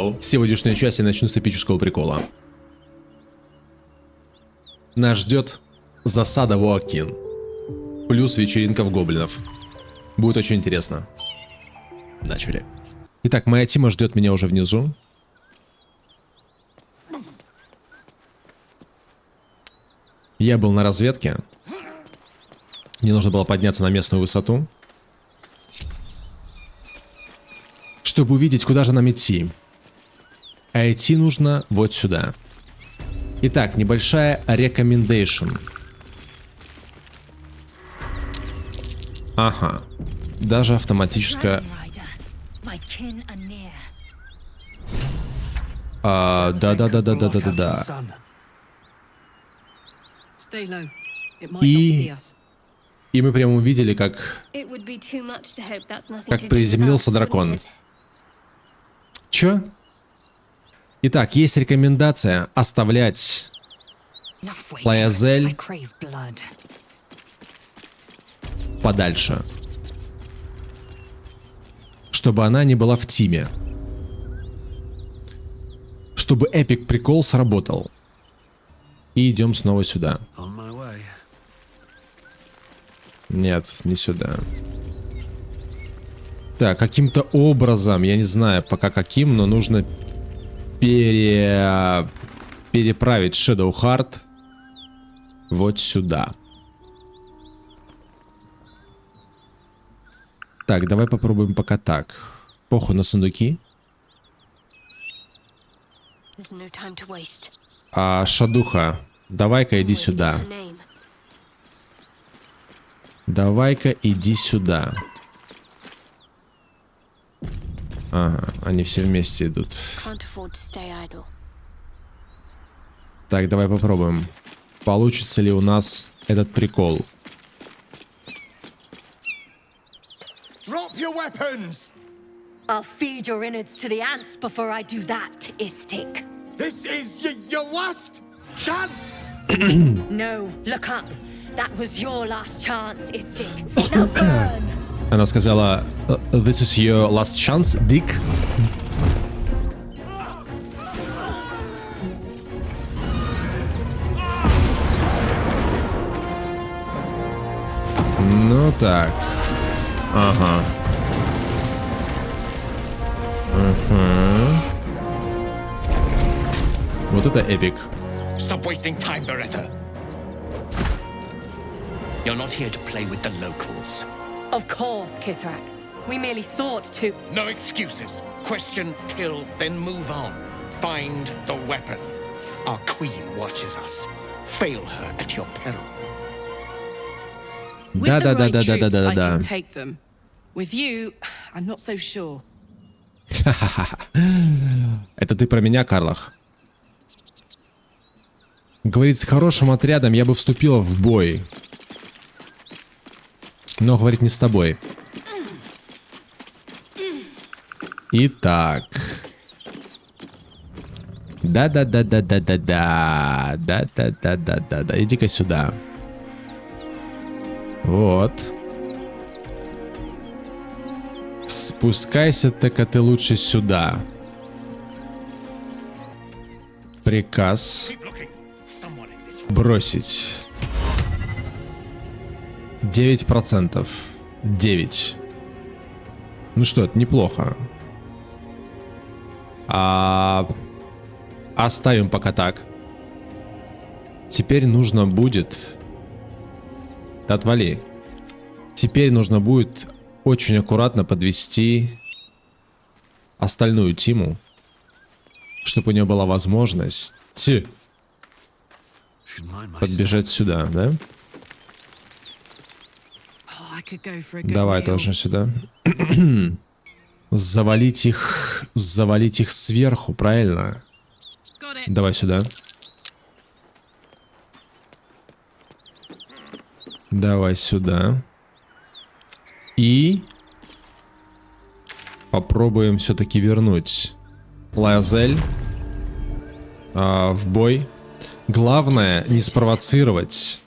Hello. Сегодняшнюю часть я начну с эпического прикола. Нас ждет засада Воакин. Плюс вечеринка в гоблинов. Будет очень интересно. Начали. Итак, моя тима ждет меня уже внизу. Я был на разведке. Мне нужно было подняться на местную высоту, чтобы увидеть, куда же нам идти. А идти нужно вот сюда. Итак, небольшая recommendation. Ага. Даже автоматическая... Да. И мы прямо увидели, как приземлился дракон. Чё? Итак, есть рекомендация оставлять Лаязель подальше, чтобы она не была в тиме, чтобы эпик прикол сработал. И идем снова сюда. Нет, не сюда. Так, каким-то образом, я не знаю пока каким, но нужно переправить Shadowheart вот сюда. Так, давай попробуем пока так. Похуй на сундуки. Шадуха, давай-ка иди сюда. Давай-ка иди сюда. Ага, они все вместе идут. Так, давай попробуем. Получится ли у нас этот прикол? I'll feed your innards to the ants before I do that, Istik. This is your last chance. No, look up. That was your last chance, Istik. Now burn. Она сказала, this is your last chance, Dick. Ну так. Ага. Вот это эпик. Stop wasting time, Beretta. You're not here to play with the locals. Of course, Kithrak. We merely sought to... No excuses. Question, kill, then move on. Find the weapon. Our queen watches us. Fail her at your peril. With the right troops, I Да. can take them. With you, I'm not so sure. Это ты про меня, Карлах? Говорит, с хорошим отрядом я бы вступила в бой. Но, говорит, не с тобой. Итак. Да. Иди-ка сюда. Вот. Спускайся-то-ка ты лучше сюда. Приказ. Бросить. 9%. 9. Ну что, это неплохо. Оставим пока так. Теперь нужно будет... Да отвали. Теперь нужно будет очень аккуратно подвести остальную тиму, чтобы у нее была возможность подбежать сюда, да? Давай тоже сюда. Завалить их сверху, правильно? Давай сюда. Давай сюда. И попробуем все-таки вернуть Лаязель в бой. Главное не спровоцировать.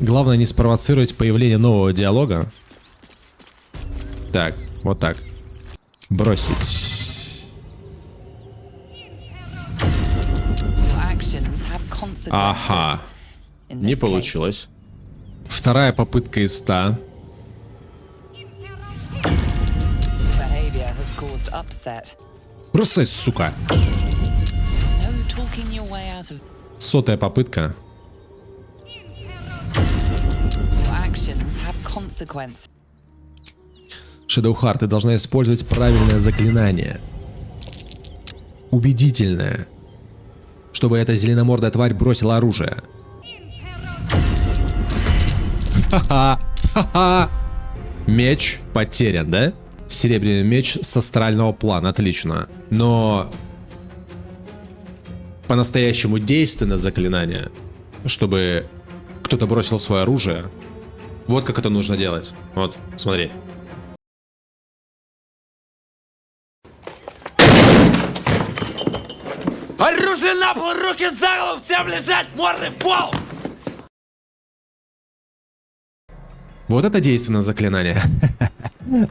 Главное не спровоцировать появление нового диалога. Так, вот так. Бросить. Ага. Не получилось. Вторая попытка из 100. Бросай, сука. 100-я попытка. Шэдоухар, ты должна использовать правильное заклинание. Убедительное. Чтобы эта зеленомордая тварь бросила оружие. Ха-ха. Ха-ха. Меч потерян, да? Серебряный меч с астрального плана. Отлично. Но по-настоящему действенное заклинание, чтобы кто-то бросил свое оружие. Вот как это нужно делать. Вот, смотри. Оружие на пол, руки за голову, всем лежать, морды в пол! Вот это действенное заклинание.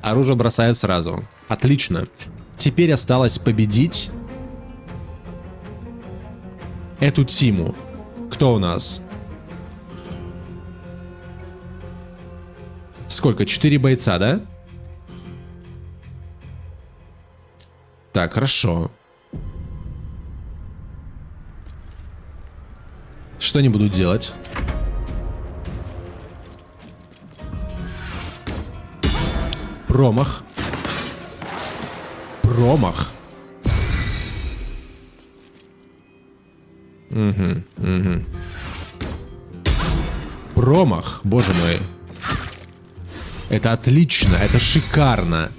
Оружие бросают сразу. Отлично. Теперь осталось победить эту тиму. Кто у нас? Сколько? 4 бойца, да? Так, хорошо. Что они будут делать? Промах. Промах. Угу. Промах, боже мой. Это отлично, это шикарно.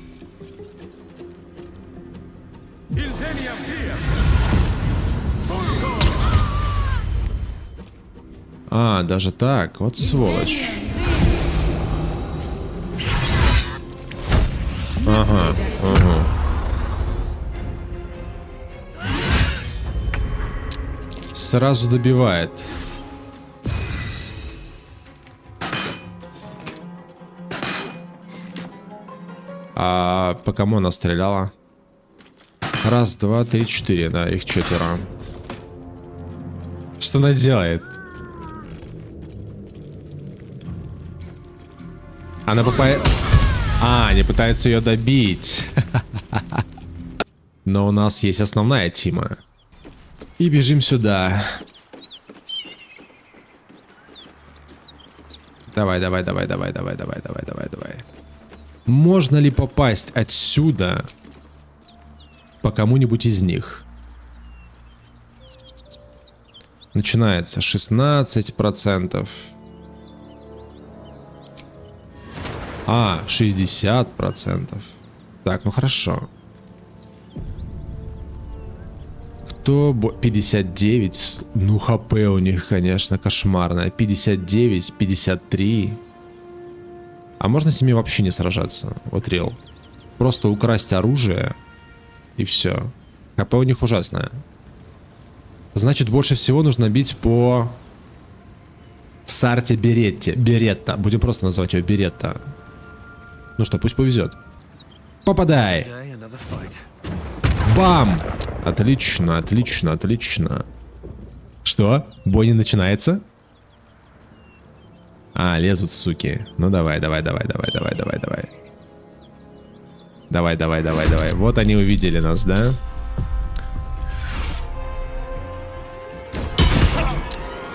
А, даже так, вот сволочь. Ага, ага. Сразу добивает. А по кому она стреляла? Раз, два, три, четыре, да, их 4. Что она делает? Она попадает... А, они пытаются ее добить. Но у нас есть основная тима. И бежим сюда. Давай. Можно ли попасть отсюда по кому-нибудь из них? Начинается 16%. А, 60%. Так, ну хорошо. Кто... 59. Ну, хп у них, конечно, кошмарное. 59, 53. А можно с ними вообще не сражаться? Вот реал. Просто украсть оружие. И все. ХП у них ужасное. Значит, больше всего нужно бить по... Сарте Беретта. Будем просто называть ее Беретта. Ну что, пусть повезет. Попадай! Бам! Отлично, отлично, отлично. Что? Бой не начинается? А, лезут, суки. Ну давай. Давай. Вот они увидели нас, да?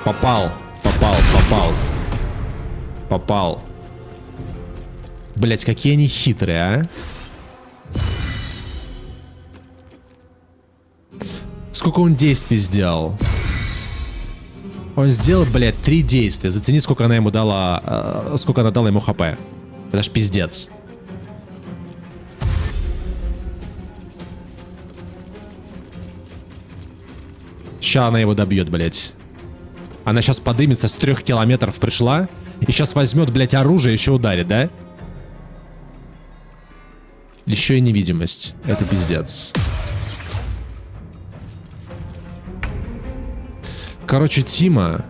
Попал. Блять, какие они хитрые, а? Сколько он действий сделал? Он сделал, блядь, 3 действия. Зацени, сколько она ему дала... сколько она дала ему хп. Это ж пиздец. Ща она его добьет, блядь. Она сейчас подымется, с 3 километров пришла. И сейчас возьмет, блядь, оружие и еще ударит, да? Еще и невидимость. Это пиздец. Короче, Тима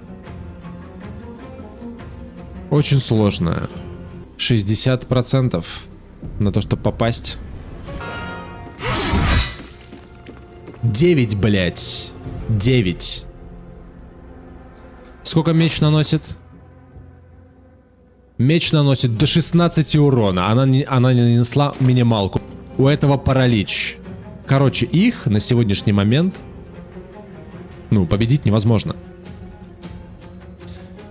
очень сложная. 60% на то, чтобы попасть. 9, блядь. 9. Сколько меч наносит? Меч наносит до 16 урона. Она не нанесла минималку. У этого паралич. Короче, их на сегодняшний момент, ну, победить невозможно.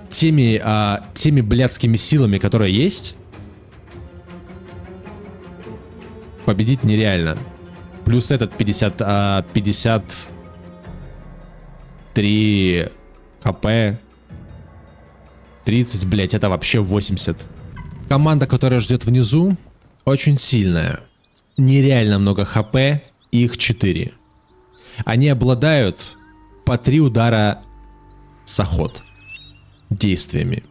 Теми блядскими силами, которые есть, победить нереально. Плюс этот 53 хп. 30, блять, это вообще 80. Команда, которая ждет внизу, очень сильная. Нереально много хп, их 4. Они обладают по 3 удара с охот действиями.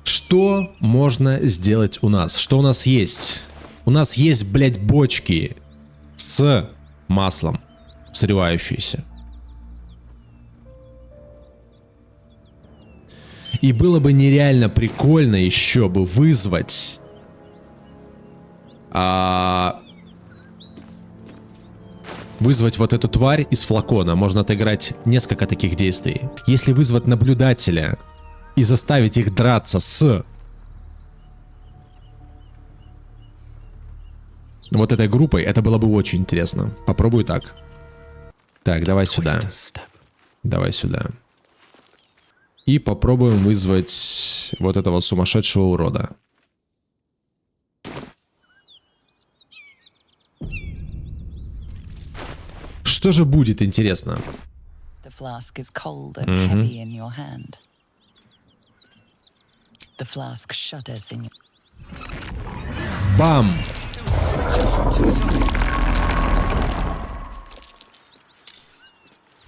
Что можно сделать у нас? Что у нас есть? У нас есть, блядь, бочки с маслом, сливающиеся. И было бы нереально прикольно еще бы вызвать вот эту тварь из флакона. Можно отыграть несколько таких действий. Если вызвать наблюдателя и заставить их драться с вот этой группой, это было бы очень интересно. Попробую так. Так, давай сюда. Давай сюда. И попробуем вызвать вот этого сумасшедшего урода. Что же будет, интересно? Бам!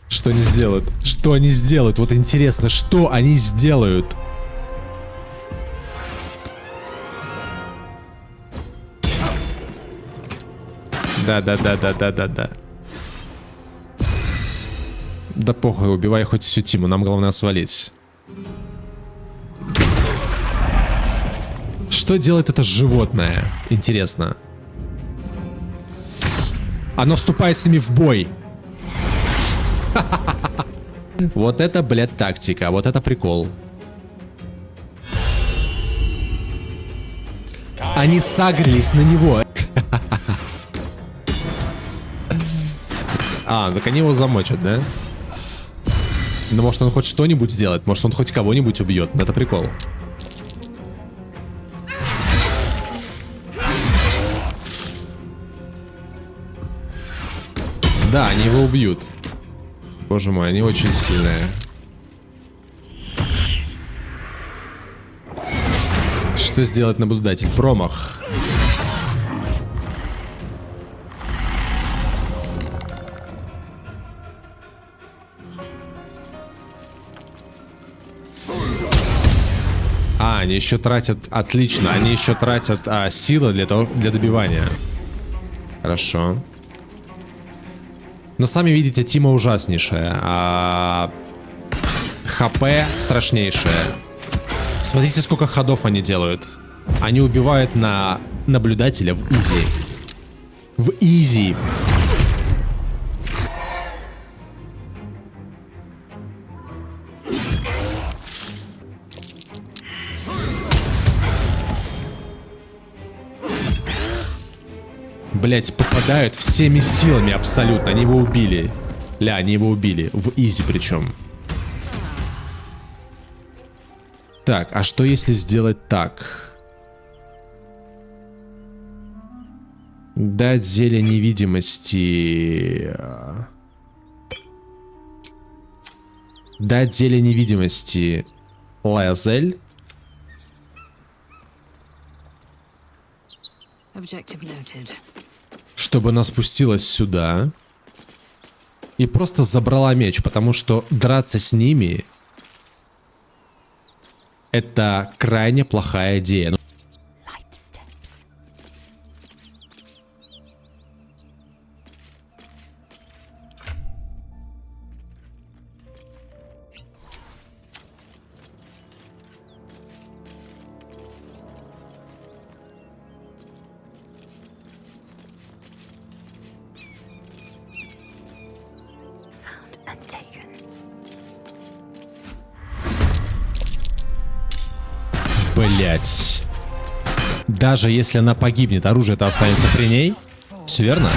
Что они сделают? Что они сделают? Вот интересно, что они сделают? Да. Да похуй, убивай хоть всю тиму, нам главное свалить. Что делает это животное? Интересно. Оно вступает с ними в бой. Вот это, блядь, тактика. Вот это прикол. Они сагрились на него. Так они его замочат, да? Ну, может, он хоть что-нибудь сделает. Может, он хоть кого-нибудь убьет. Но это прикол. Да, они его убьют. Боже мой, они очень сильные. Что сделать наблюдатель? Промах. Они еще тратят... Отлично, они еще тратят силы для добивания. Хорошо. Но сами видите, Тима ужаснейшая. ХП страшнейшая. Смотрите, сколько ходов они делают. Они убивают на наблюдателя в изи. В изи. Блять, попадают всеми силами абсолютно. Они его убили. Они его убили. В изи причем. Так, а что если сделать так? Дать зелье невидимости. Дать зелье невидимости Лазель. Чтобы она спустилась сюда и просто забрала меч, потому что драться с ними это крайне плохая идея. Блять. Даже если она погибнет, оружие-то останется при ней. Все верно?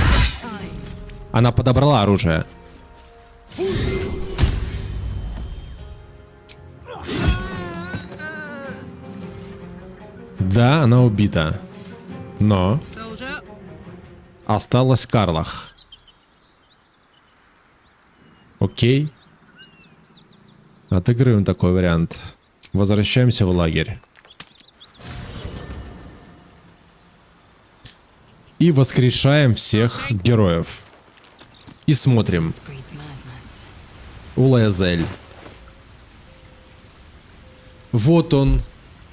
Она подобрала оружие. Да, она убита. Но осталась Карлах. Окей. Отыгрываем такой вариант. Возвращаемся в лагерь. И воскрешаем всех героев. И смотрим. Улаязель. Вот он.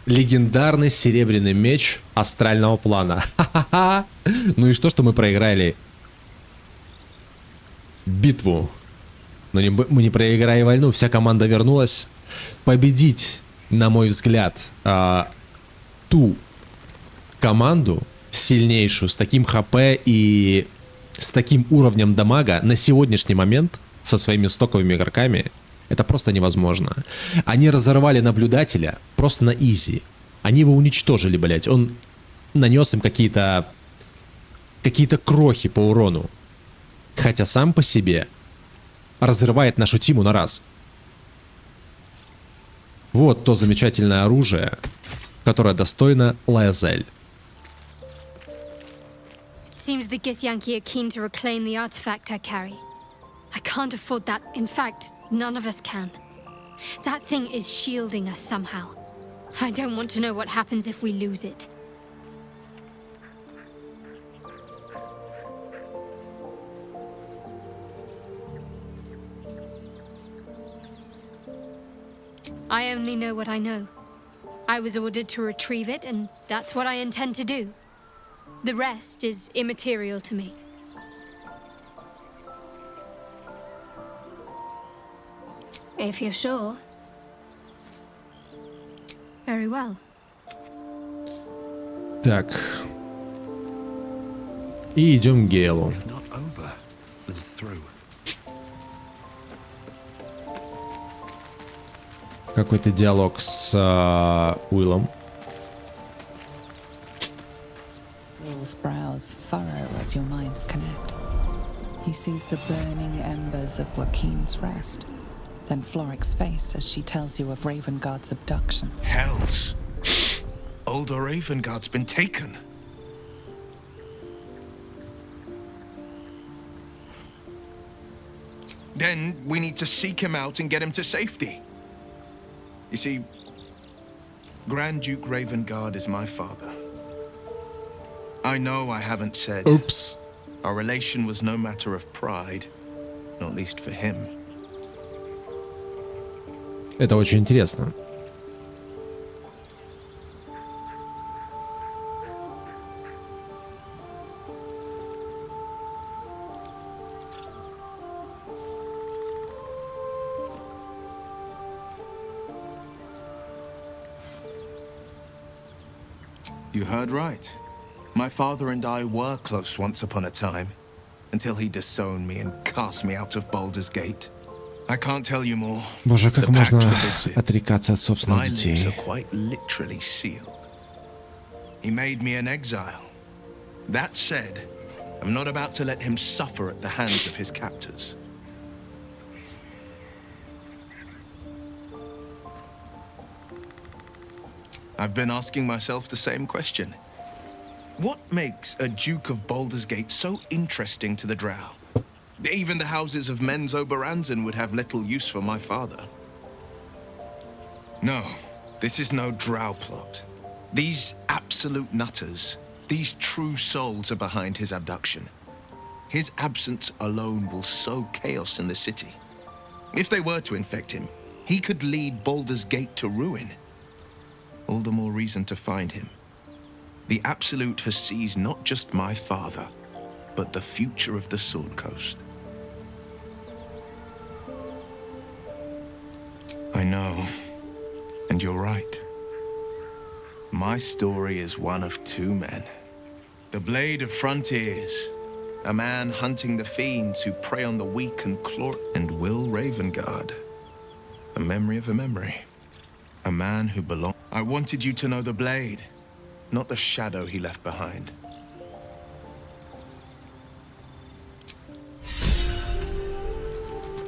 Легендарный серебряный меч астрального плана. Ха-ха-ха. Ну и что мы проиграли битву. Но мы не проиграли войну. Вся команда вернулась. Победить, на мой взгляд, ту команду сильнейшую, с таким хп и с таким уровнем дамага на сегодняшний момент со своими стоковыми игроками, это просто невозможно. Они разорвали наблюдателя просто на изи. Они его уничтожили, блять. Он нанес им какие-то крохи по урону. Хотя сам по себе разрывает нашу тиму на раз. Вот то замечательное оружие, которое достойно Лаязель. Seems the Githyanki are keen to reclaim the artifact I carry. I can't afford that. In fact, none of us can. That thing is shielding us somehow. I don't want to know what happens if we lose it. I only know what I know. I was ordered to retrieve it, and that's what I intend to do. The rest is immaterial to me. If you're sure. Very well. Так. И идем к Гейлу. Какой-то диалог с Уиллом. Will's brows furrow as your minds connect. He sees the burning embers of Joaquin's rest, then Floric's face as she tells you of Ravengard's abduction. Hells! Older Ravengard's been taken. Then we need to seek him out and get him to safety. You see, Grand Duke Ravengard is my father. I know I haven't said. Oops. Our relation was no matter of pride, not least for him. Это очень интересно. You heard right. My father and I were close once upon a time, until he disowned me and cast me out of Baldur's Gate. I can't tell you more. Боже, как The pact можно forbids it. отрекаться от собственных My lips детей? are quite literally sealed. He made me an exile. That said, I'm not about to let him suffer at the hands of his captors. I've been asking myself the same question. What makes a Duke of Baldur's Gate so interesting to the Drow? Even the houses of Men's Oberanzen would have little use for my father. No, this is no Drow plot. These absolute nutters, these true souls are behind his abduction. His absence alone will sow chaos in the city. If they were to infect him, he could lead Baldur's Gate to ruin. All the more reason to find him. The Absolute has seized not just my father, but the future of the Sword Coast. I know, and you're right. My story is one of two men. The Blade of Frontiers, a man hunting the fiends who prey on the weak and and Will Ravengard, a memory of a memory. A man who belonged. I wanted you to know the blade, not the shadow he left behind.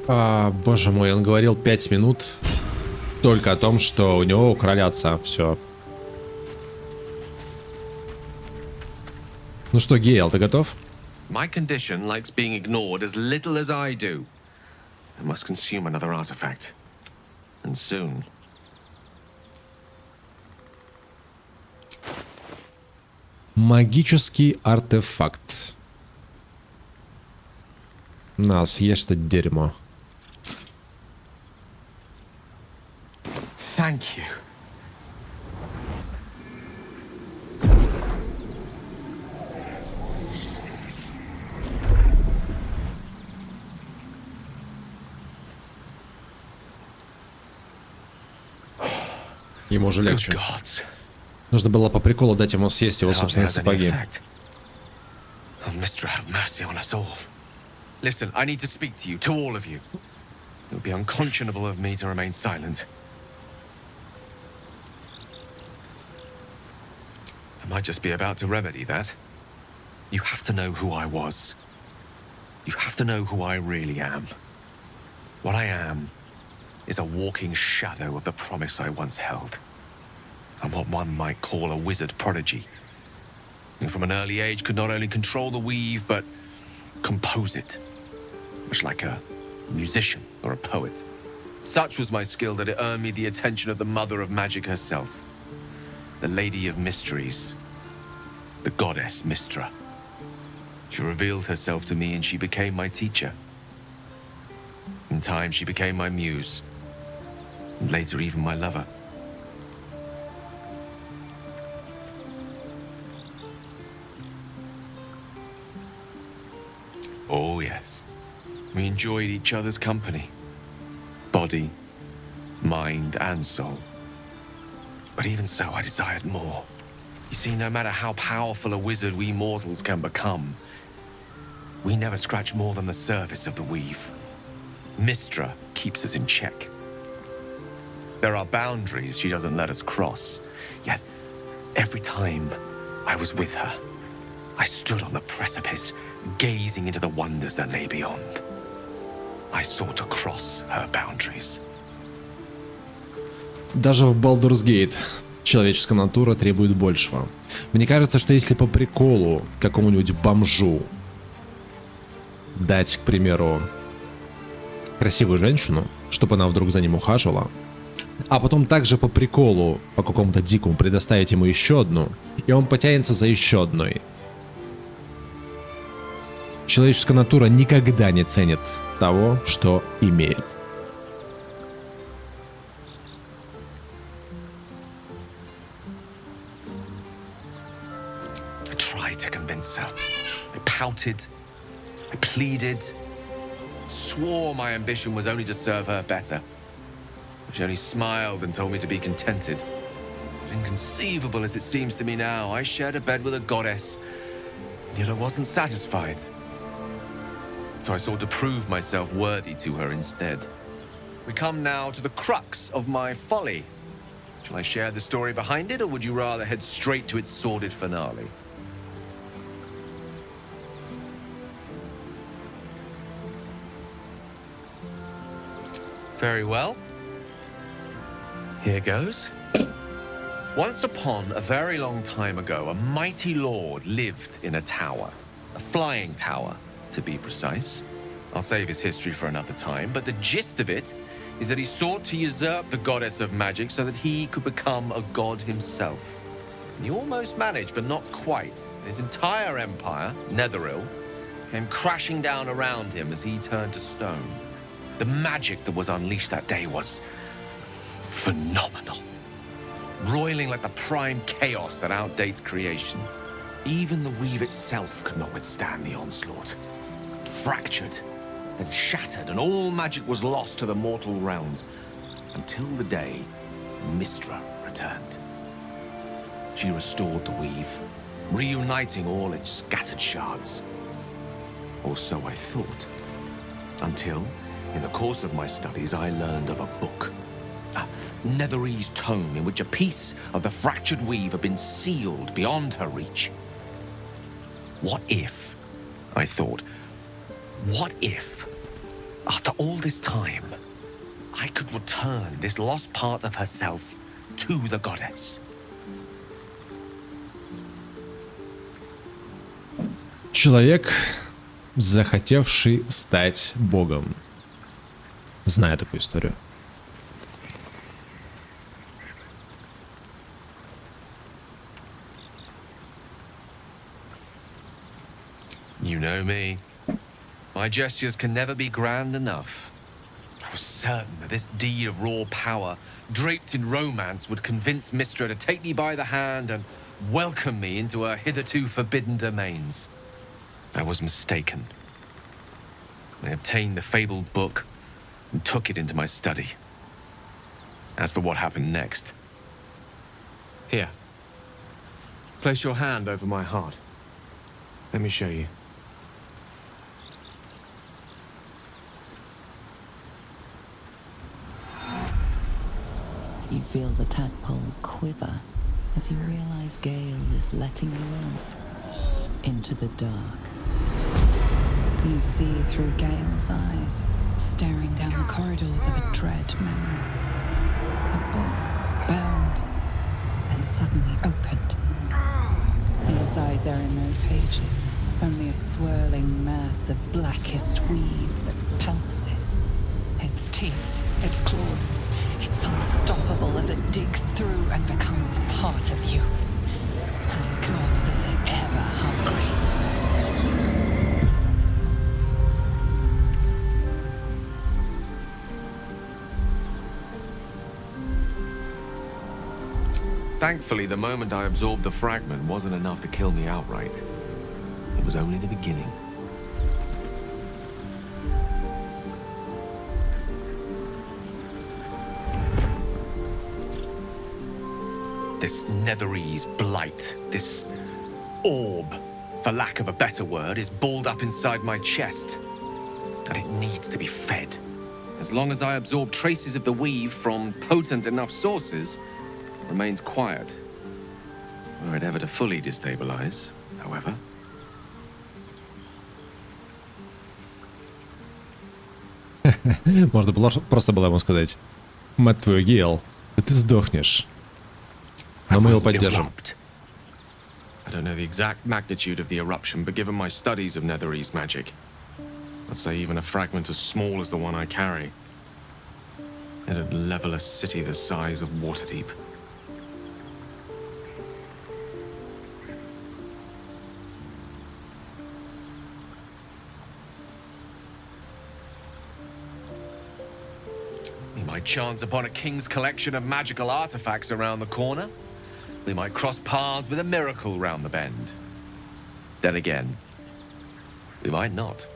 Боже мой, он говорил 5 минут только о том, что у него украли отца. Все. Ну что, Гейл, ты готов? My condition likes being ignored as little as I do. I must consume another artifact. And soon. Магический артефакт. На, съешь это дерьмо. Thank you. Ему уже Good легче. gods. Нужно было по приколу дать ему съесть его Hardly собственные has any сапоги. effect. Oh, Mister, have mercy on us all. Listen, I need to speak to you, to all of you. It would be unconscionable of me to remain silent. I might just be about to remedy that. You have to know who I was. You have to know who I really am. What I am is a walking shadow of the promise I once held. I'm what one might call a wizard prodigy. Who from an early age could not only control the weave, but compose it. Much like a musician or a poet. Such was my skill that it earned me the attention of the mother of magic herself. The Lady of Mysteries. The goddess Mystra. She revealed herself to me and she became my teacher. In time she became my muse. And later even my lover. Oh yes. We enjoyed each other's company. Body, mind, and soul. But even so, I desired more. You see, no matter how powerful a wizard we mortals can become, we never scratch more than the surface of the weave. Mystra keeps us in check. There are boundaries she doesn't let us cross. Yet, every time I was with her, I stood on the precipice, gazing into the wonders that lay beyond. I sought to cross her boundaries. Даже в Baldur's Gate человеческая натура требует большего. Мне кажется, что если по приколу какому-нибудь бомжу дать, к примеру, красивую женщину, чтобы она вдруг за ним ухаживала, а потом также по приколу, по какому-то дикому предоставить ему еще одну, и он потянется за еще одной. Человеческая натура никогда не ценит того, что имеет. I tried to convince her. I pouted. I pleaded. Swore my ambition was only to serve her better. She only smiled and told me to be contented. But inconceivable as it seems to me now, I shared a bed with a goddess, and yet I wasn't satisfied. So I sought to prove myself worthy to her instead. We come now to the crux of my folly. Shall I share the story behind it, or would you rather head straight to its sordid finale? Very well. Here goes. Once upon a very long time ago, a mighty lord lived in a tower. A flying tower, to be precise. I'll save his history for another time, but the gist of it is that he sought to usurp the goddess of magic so that he could become a god himself. And he almost managed, but not quite. His entire empire, Netheril, came crashing down around him as he turned to stone. The magic that was unleashed that day was phenomenal. Roiling like the prime chaos that outdates creation. Even the weave itself could not withstand the onslaught. It fractured, then shattered, and all magic was lost to the mortal realms. Until the day Mystra returned. She restored the weave, reuniting all its scattered shards. Or so I thought. Until, in the course of my studies, I learned of a book. A Netherese tome in which a piece of the fractured weave had been sealed beyond her reach. What if, I thought, what if, after all this time, I could return this lost part of herself to the goddess? Человек, захотевший стать богом. Знаю такую историю. You know me. My gestures can never be grand enough. I was certain that this deed of raw power, draped in romance, would convince Mistra to take me by the hand and welcome me into her hitherto forbidden domains. I was mistaken. I obtained the fabled book and took it into my study. As for what happened next... Here. Place your hand over my heart. Let me show you. You feel the tadpole quiver as you realize Gale is letting you into the dark. You see through Gale's eyes, staring down the corridors of a dread memory. A book bound and suddenly opened. Inside there are no pages, only a swirling mass of blackest weave that pounces. Its teeth, its claws, it's unstoppable as it digs through and becomes part of you. And gods, is it ever hungry. Thankfully, the moment I absorbed the fragment wasn't enough to kill me outright. It was only the beginning. This Netherese blight, this orb, for lack of a better word, is balled up inside my chest. And it needs to be fed. As long as I absorb traces of the weave from potent enough sources, remains quiet. Were it ever to fully destabilize, however. Можно было просто ему сказать: мать твою, Гейл, ты сдохнешь. Но мы его поддержим. I don't know the exact magnitude of the eruption, but given my studies of Netherese magic, I'd say even a fragment as small as the one I carry, it'd level a city the size of Waterdeep. We might chance upon a king's collection of magical artifacts around the corner. We might cross paths with a miracle round the bend. Then again, we might not.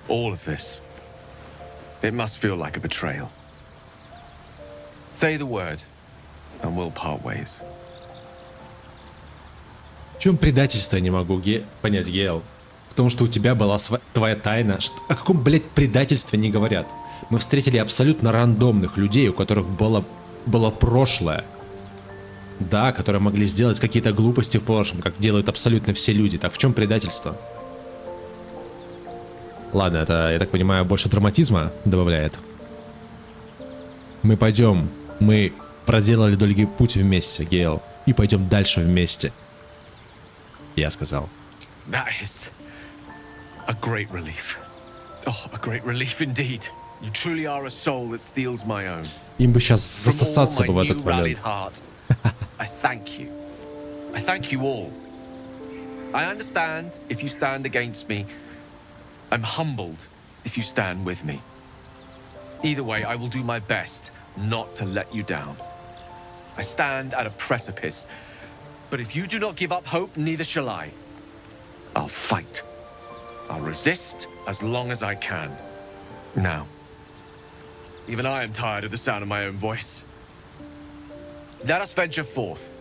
All of this, it must feel like a betrayal. Say the word, and we'll part ways. В чем предательство, я не могу понять, Гейл? В том, что у тебя была твоя тайна. О каком, блядь, предательстве не говорят? Мы встретили абсолютно рандомных людей, у которых было прошлое. Да, которые могли сделать какие-то глупости в прошлом, как делают абсолютно все люди. Так в чем предательство? Ладно, это, я так понимаю, больше драматизма добавляет. Мы пойдем. Мы проделали долгий путь вместе, Гейл. И пойдем дальше вместе. Я сказал. That is a great relief. Oh, a great relief indeed. You truly are a soul that steals my own. Им бы сейчас засосаться бы в этот момент. I thank you. I thank you all. I understand if you stand against me. I'm humbled if you stand with me. Either way, I will do my best not to let you down. I stand at a precipice, but if you do not give up hope, neither shall I. I'll fight. I'll resist as long as I can. Now, even I am tired of the sound of my own voice. Let us venture forth.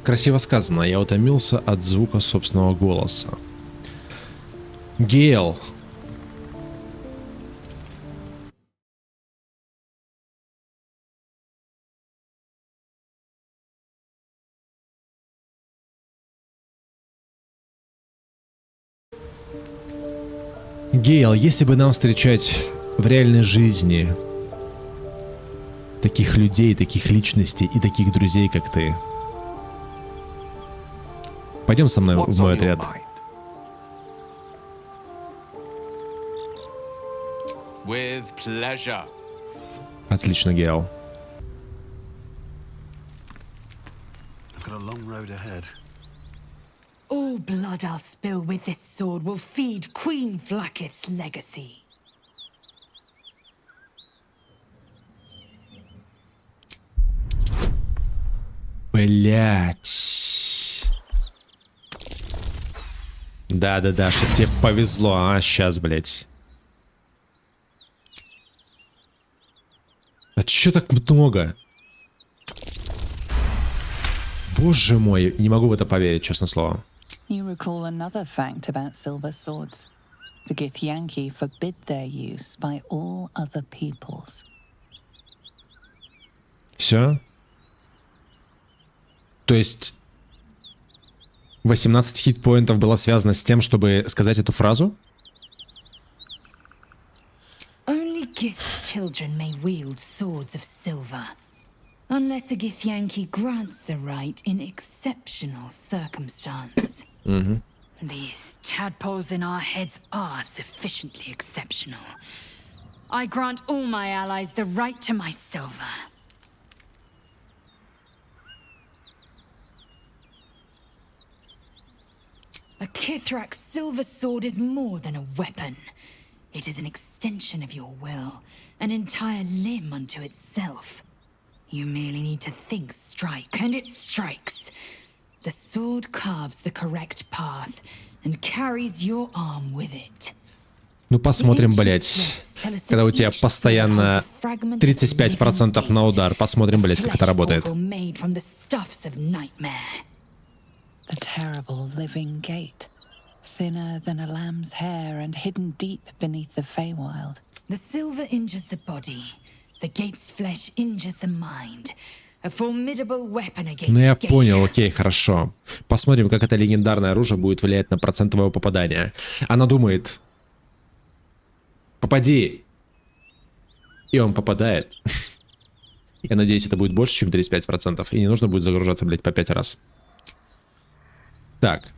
Красиво сказано. Я утомился от звука собственного голоса. Гейл, Гейл, если бы нам встречать в реальной жизни таких людей, таких личностей и таких друзей, как ты, пойдем со мной в мой отряд. With pleasure. Отлично, Гейл. All blood I'll spill with this sword will feed Queen Flacket's legacy. Блять. Да-да-да, что тебе повезло, а? Сейчас, блять. А чё так много? Боже мой, не могу в это поверить, честное слово. You recall another fact about silver swords. The Githyanki forbid their use by all other peoples. Все? То есть 18 хитпоинтов было связано с тем, чтобы сказать эту фразу? Only Gith's children may wield swords of silver, unless a Githyanki grants the right in exceptional circumstance. These tadpoles in our heads are sufficiently exceptional. I grant all my allies the right to my silver. A Kithrak's silver sword is more than a weapon. It is an extension of your will, an entire limb unto itself. You merely need to think strike, and it strikes. The sword carves the correct path and carries your arm with it. Ну посмотрим, блять. Когда у тебя постоянно 35% на удар. Посмотрим, блять, как это работает. The terrible living gate, thinner than a lamb's hair and hidden deep beneath the Feywild. The silver injures the body. The gate's flesh injures the mind. A formidable weapon against. Ну я понял, окей, хорошо. Посмотрим, как это легендарное оружие будет влиять на процент твоего попадания. Она думает: попади. И он попадает. Я надеюсь, это будет больше, чем 35%. И не нужно будет загружаться, блять, по 5 раз. Так.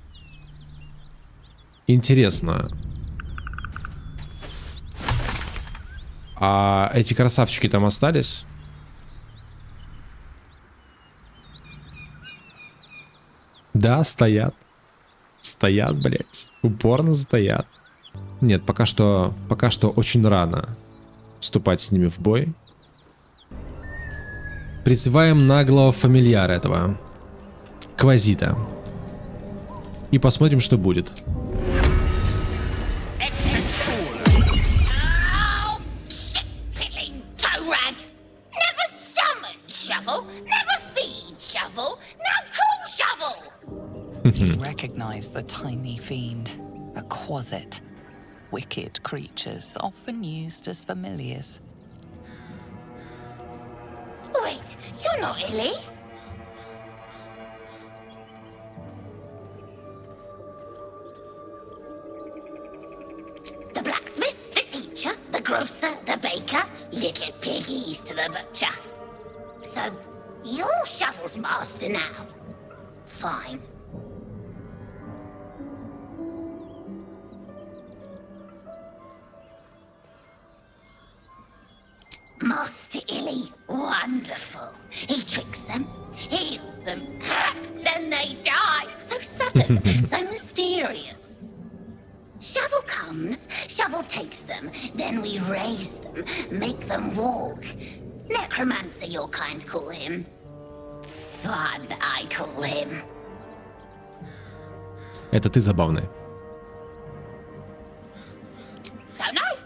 Интересно. А эти красавчики там остались? Да, стоят. Стоят, блять. Упорно стоят. Нет, пока что очень рано вступать с ними в бой. Призываем наглого фамильяра этого. Квазита. И посмотрим, что будет. Recognize the tiny fiend, a quasit. Wicked creatures, often used as familiars. Wait, you're not Illy? The blacksmith, the teacher, the grocer, the baker, little piggies to the butcher. So, you're Shovel's master now. Fine. Master Illy, wonderful. He tricks them, heals them, then they die. So sudden, so mysterious. Shovel comes, Shovel takes them, then we raise them, make them walk. Necromancer, your kind call him. Fun, I call him. Это ты забавный. Don't know,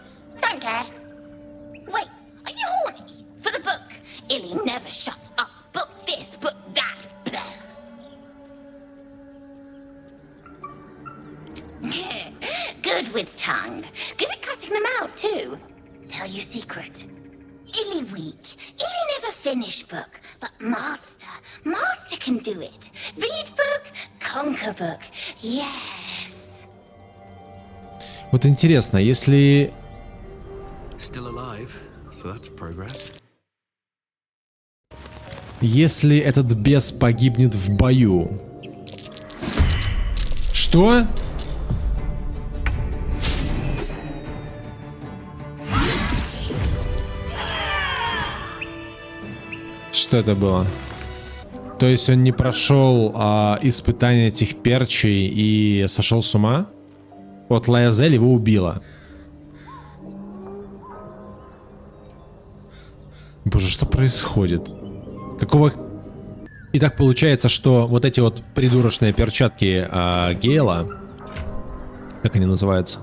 don't care. Wait, are you horny? For the book? Illy never shuts up. Book this, book that. Blah. Good with tongue. Good at cutting them out, too. Tell you secret. Illy weak. Illy never finish book. But Master can do it. Read book, conquer book. Yes. Вот интересно, если... Если этот бес погибнет в бою... Что? Что это было? То есть он не прошел испытание этих перчей и сошел с ума? Вот Лаязель его убила. Боже, что происходит? Какого... И так получается, что вот эти вот придурочные перчатки Гейла, как они называются?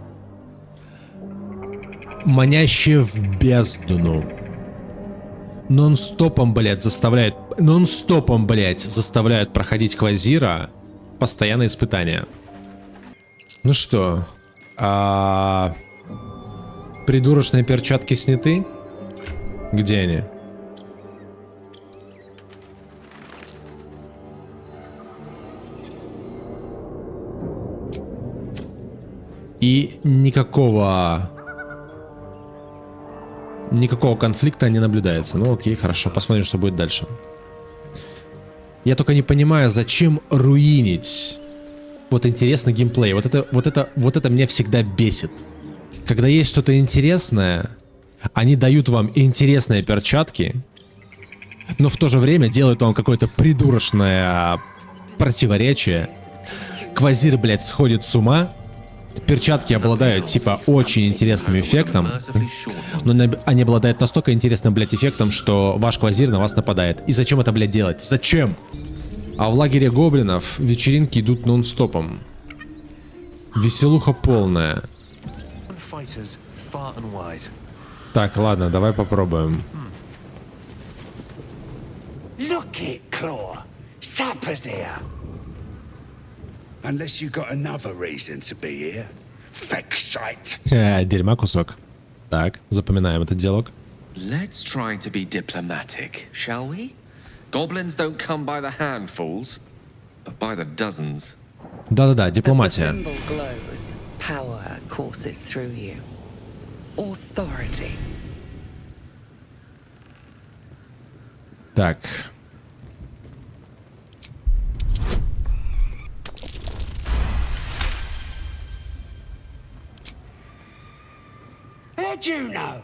Манящие в бездну. Нон-стопом, блядь, заставляют... Нон-стопом, блядь, заставляют проходить Квазира постоянные испытания. Ну что? Придурочные перчатки сняты? Где они? И никакого конфликта не наблюдается. Ну окей, хорошо, посмотрим, что будет дальше. Я только не понимаю, зачем руинить вот интересный геймплей. Вот это меня всегда бесит. Когда есть что-то интересное, они дают вам интересные перчатки, но в то же время делают вам какое-то придурочное противоречие. Квазир, блядь, сходит с ума. Перчатки обладают, типа, очень интересным эффектом, но они обладают настолько интересным, блядь, эффектом, что ваш Квазир на вас нападает. И зачем это, блядь, делать? Зачем? А в лагере гоблинов вечеринки идут нон-стопом. Веселуха полная. Так, ладно, давай попробуем. Unless you got another reason to be here. Fexite. Дерьма кусок. Так, запоминаем этот диалог. Let's try to be diplomatic, shall we? Goblins don't come by the handfuls, but by the dozens. Да-да-да, дипломатия. As the symbol glows, power courses through you. Authority. Так. How'd you know?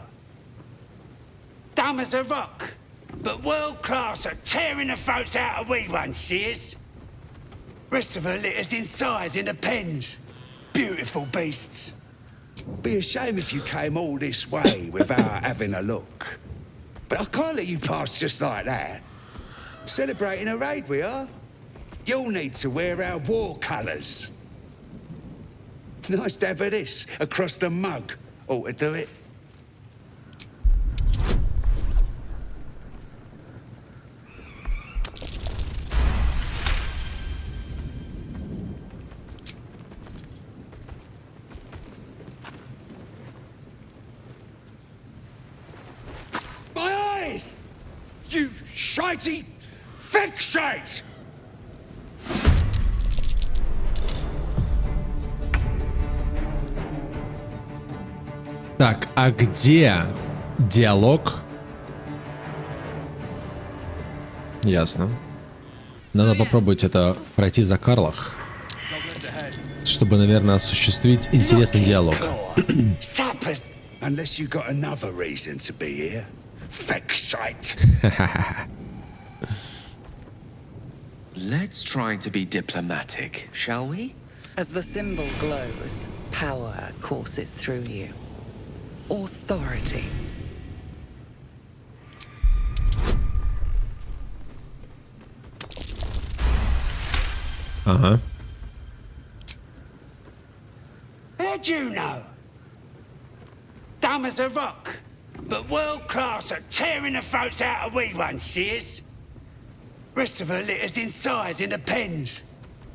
Dumb as a rock, but world class at tearing the throats out of wee ones, she is. Rest of her litters inside in the pens. Beautiful beasts. Be a shame if you came all this way without having a look. But I can't let you pass just like that. Celebrating a raid we are. You'll need to wear our war colours. Nice dab of this across the mug. Ought to do it. My eyes! You shitey fixate! Так, а где диалог? Ясно. Надо попробовать это пройти за Карлах, чтобы, наверное, осуществить интересный диалог. Unless you got another reason to be here. Fexite. Let's try to be diplomatic, shall we? As the symbol glows, power courses through you. Authority. Ага. How'd you know? Dumb as a rock, but world class at tearing the throats out of wee ones, she is. Rest of her litters inside in the pens.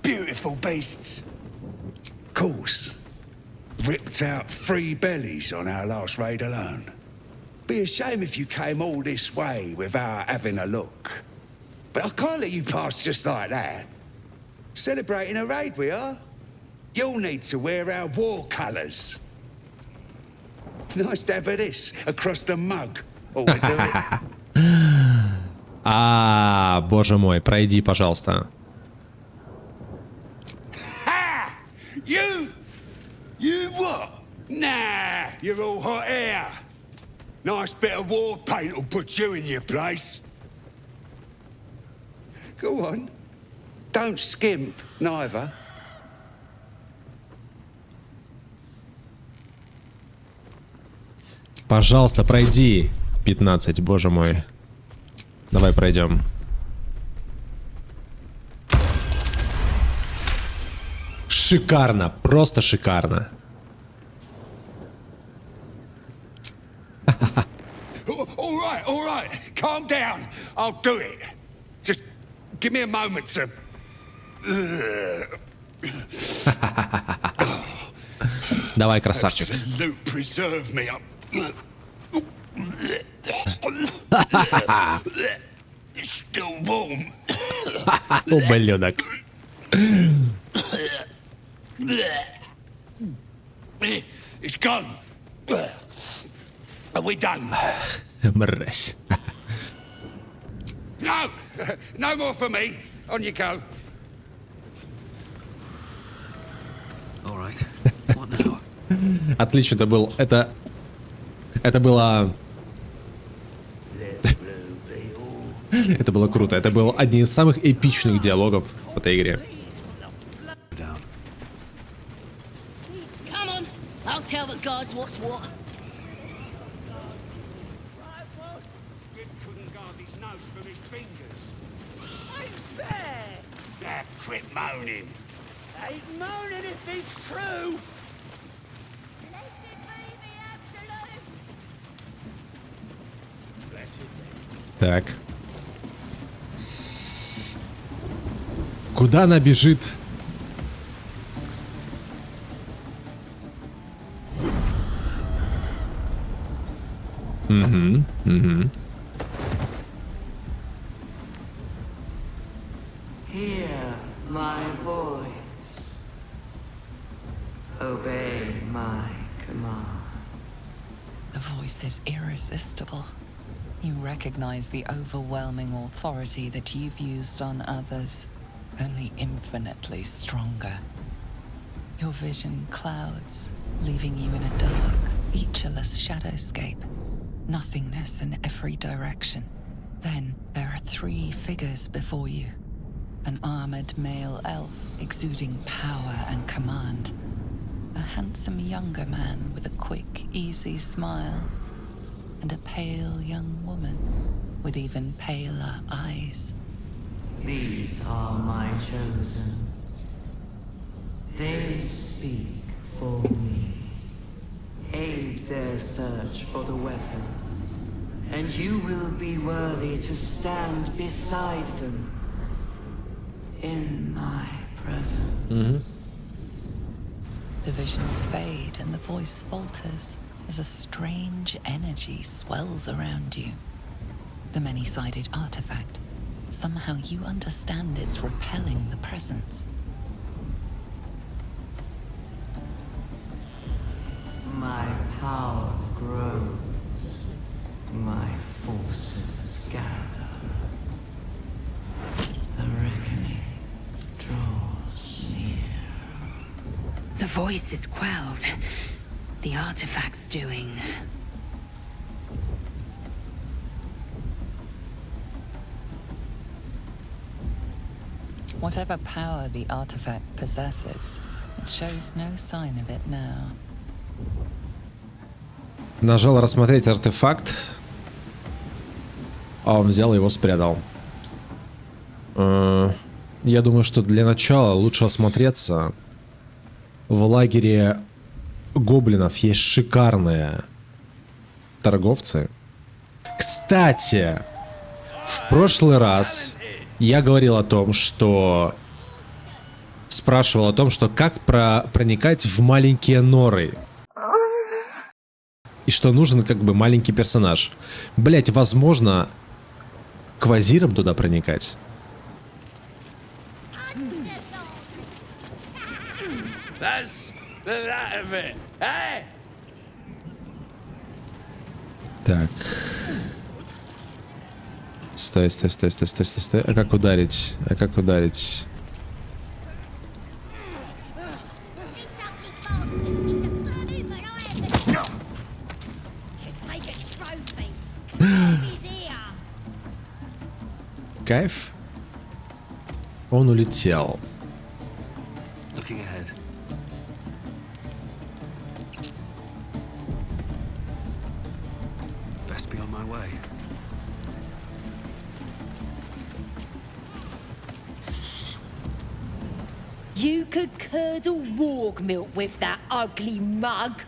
Beautiful beasts. Course. Ripped out 3 bellies on our last raid alone. Be a shame if you came all this way without having a look. But I can't let you pass just like that. Celebrating a raid we are. You'll need to wear our war colours. Nice to have this across the mug. Oh, we do it. Боже мой, пройди, пожалуйста. Ha! You what? Nah, you're all hot air. Nice bit of war paint will put you in your place. Go on. Don't skimp, neither. Пожалуйста, пройди. 15, боже мой. Давай пройдем. Шикарно, просто шикарно. All right. Calm down. I'll do it. Just give me a moment to... Давай, красавчик. Absolute preserve me. It's still warm. Ублюдок. It's gone. Are we done? Мразь. No more for me. On you go. All right. What now? Отлично, это был... Это было... Это было круто. Это был один из самых эпичных диалогов в этой игре. Come on, I'll tell the gods what's what. Couldn't guard his nose from his fingers. Now quit moaning. Ain't moaning if it's true. Так. Куда она бежит? Угу. Hear my voice. Obey my command. The voice is irresistible. You recognize the overwhelming authority that you've used on others, only infinitely stronger. Your vision clouds, leaving you in a dark, featureless shadowscape. Nothingness in every direction. Then there are 3 figures before you. An armored male elf exuding power and command. A handsome younger man with a quick, easy smile. And a pale young woman with even paler eyes. These are my chosen. They speak for me. Aid their search for the weapon, and you will be worthy to stand beside them in my presence. The visions fade and the voice falters as a strange energy swells around you. The many-sided artifact. Somehow you understand it's repelling the presence. My power grows. My forces gather. The reckoning draws near. The voice is quelled. The artifact's doing. Whatever power the artifact possesses, it shows no sign of it now. Нажал рассмотреть артефакт, а он взял и его спрятал. Я думаю, что для начала лучше осмотреться. В лагере гоблинов есть шикарные торговцы. Кстати, в прошлый раз я говорил о том, что... Спрашивал о том, что как проникать в маленькие норы. И что нужен как бы маленький персонаж. Блять, возможно, квазиром туда проникать. That's that of it, eh? Так. Стой, стой, стой, стой, стой, стой, стой. А как ударить? А как ударить? Кайф. Он улетел. You could curdle warg milk with that ugly mug.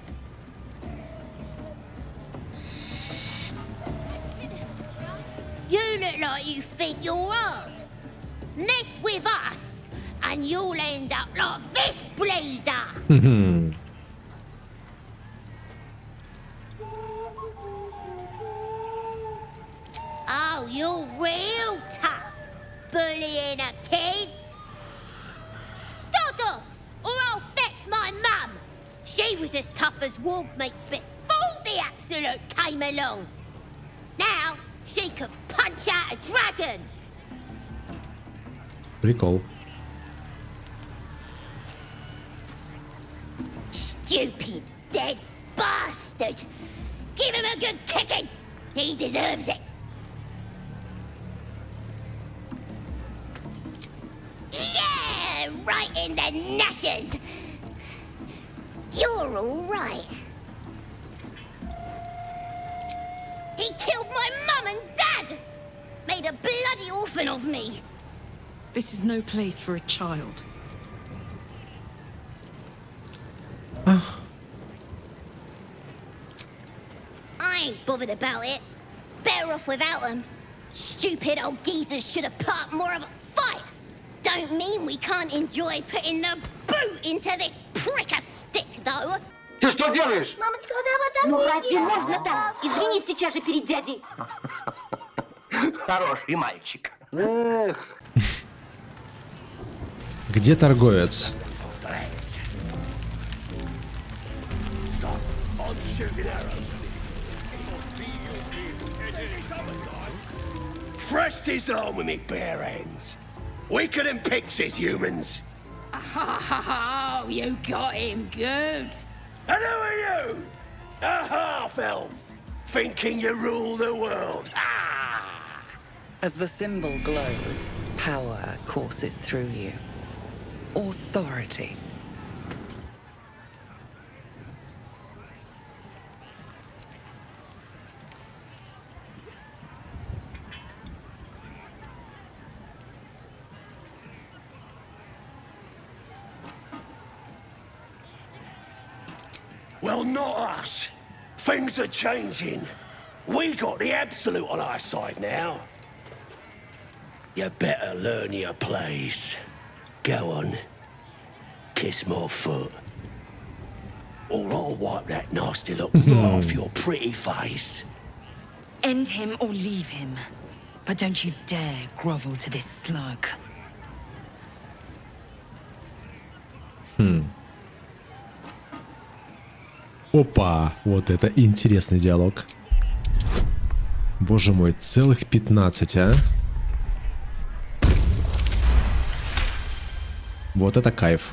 You look like you think you're hard. Mess with us, and you'll end up like this bleeder. Oh, you're real tough, bullying a kid. Sod off, or I'll fetch my mum. She was as tough as warg meat before the Absolute came along. Now, she could punch out a dragon. Прикол. Stupid, dead bastard. Give him a good kicking. He deserves it. Yeah, right in the nashes. You're all right. He killed my mum and dad. Made a bloody orphan of me. This is no place for a child. I ain't bothered about it. Better off without them. Stupid old geezers should have put up more of a fight. Don't mean we can't enjoy putting the boot into this prick a stick, though. Ты что делаешь? Мамочка, да, ну разве можно так? Извинись сейчас же перед дядей. Хороший мальчик. Эх. Где торговец? Fresh disarm with me bare hands. Weaker than pixies, humans. Oh, you got him good. And who are you? A half-elf, thinking you rule the world. Ah! As the symbol glows, power courses through you. Authority. Well, not us. Things are changing. We got the Absolute on our side now. You better learn your place. Go on. Kiss my foot. Or I'll wipe that nasty look right off your pretty face. End him or leave him. But don't you dare grovel to this slug. Опа, вот это интересный диалог. Боже мой, целых 15, а? Вот это кайф.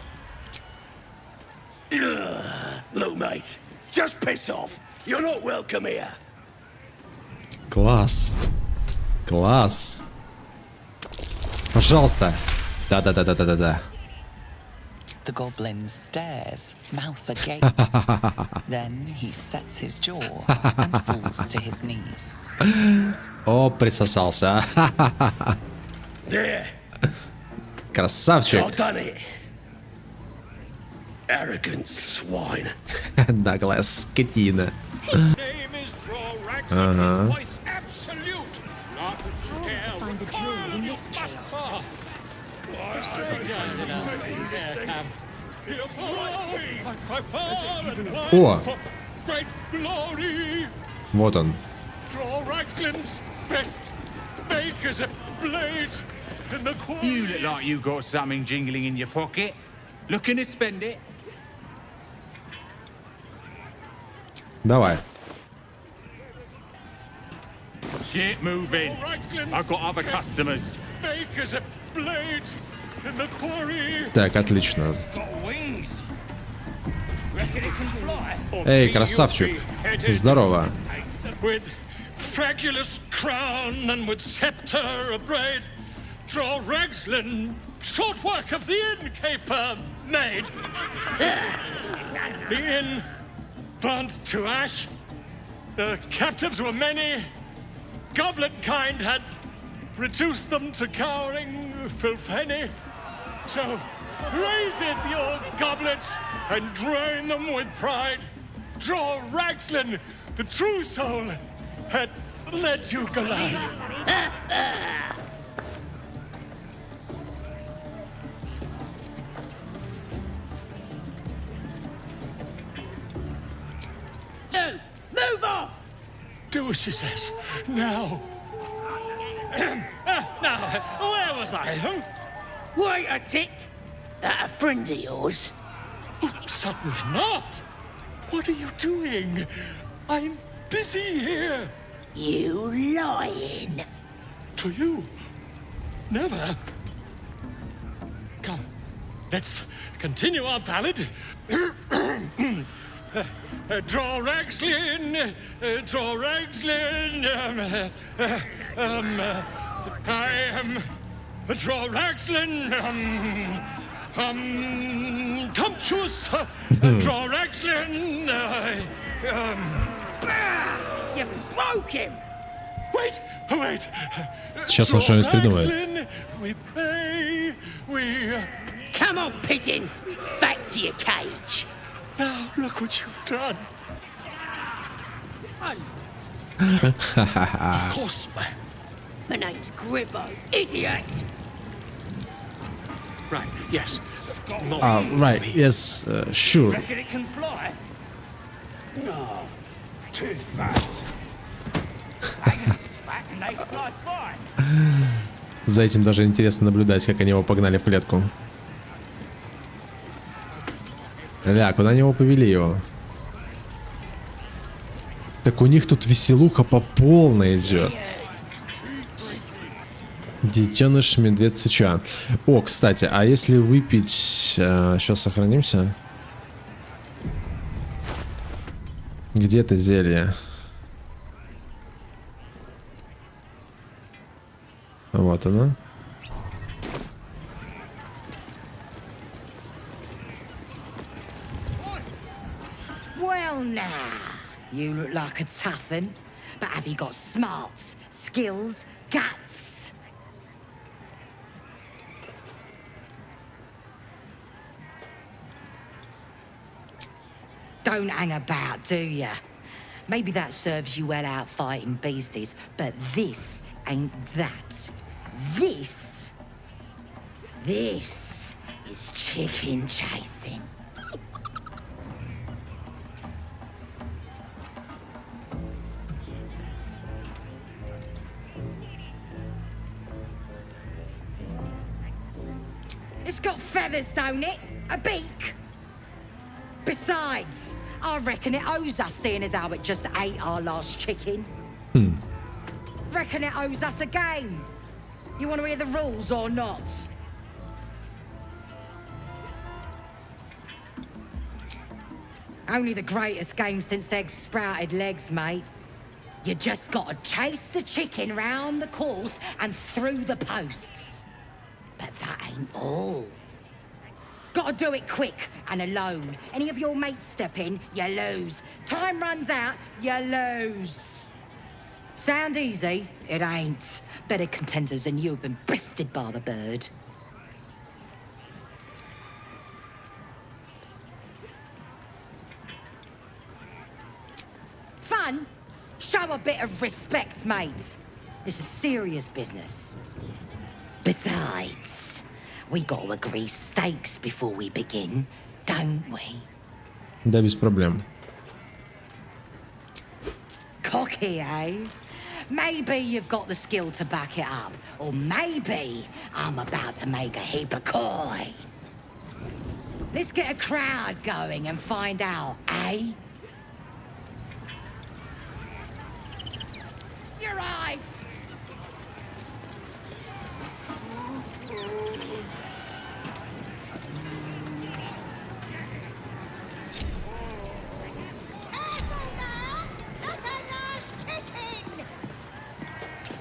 Look, mate, just piss off. You're not welcome here. Класс. Класс. Пожалуйста. Да-да-да-да-да-да. The goblin stares, mouth agape. Then he sets his jaw and falls to his knees. О, присосался. There. Красавчик. I've done it. Arrogant swine. Наглая скотина. Ага. О! Вот он. You look like you got something jingling in your pocket. Looking to spend it? Давай. Get moving. I've got other customers. Так, отлично. Эй, красавчик. Здорово. With fragulous crown and with scepter abraid, draw Ragslin, short work of the innkeeper made. The inn burnt to ash. The captives were many. Goblet kind had reduced them to cowering filfenny. So raise it, your goblets, and drain them with pride. Draw Ragslin, the true soul, had let you glide. No! Move off! Do as she says. Now. Now, where was I? Huh? Wait a tick! That a friend of yours? Oh, certainly not. What are you doing? I'm busy here. You lying. To you? Never. Come, let's continue our ballad. Draw Ragslin, draw Ragslin. I am draw Ragslin. Tumptuous. Draw Ragslin. You broke him. Wait, wait. Сейчас он что-нибудь придумает. We pray, we... Come on, pigeon. Back to your cage. Now look what you've done. Of course, My name's Gribbo, idiot. Right, yes. Right, yes, sure. Reckon it can fly? No, too fast. Hyenas is fat and they fly fine. За этим даже интересно наблюдать, как они его погнали в клетку. Ля, куда они его повели его? Так у них тут веселуха по полной идет. Детеныш медведсыча. О, кстати, а если выпить... сейчас сохранимся. Где это зелье? Вот оно. Well, now, you look like a tough un, but have you got smarts, skills, guts? Don't hang about, do ya? Maybe that serves you well out fighting beasties, but this ain't that. This is chicken chasing. It's got feathers, don't it? A beak? Besides, I reckon it owes us, seeing as how it just ate our last chicken. Reckon it owes us a game. You want to hear the rules or not? Only the greatest game since eggs sprouted legs, mate. You just gotta chase the chicken round the course and through the posts. But that ain't all. Gotta do it quick and alone. Any of your mates step in, you lose. Time runs out, you lose. Sound easy? It ain't. Better contenders than you have been bested by the bird. Fun? Show a bit of respect, mate. This is serious business. Besides, we gotta agree stakes before we begin, don't we? Да, без проблем. Cocky, eh? Maybe you've got the skill to back it up. Or maybe I'm about to make a heap of coin. Let's get a crowd going and find out, eh? Your eye mates.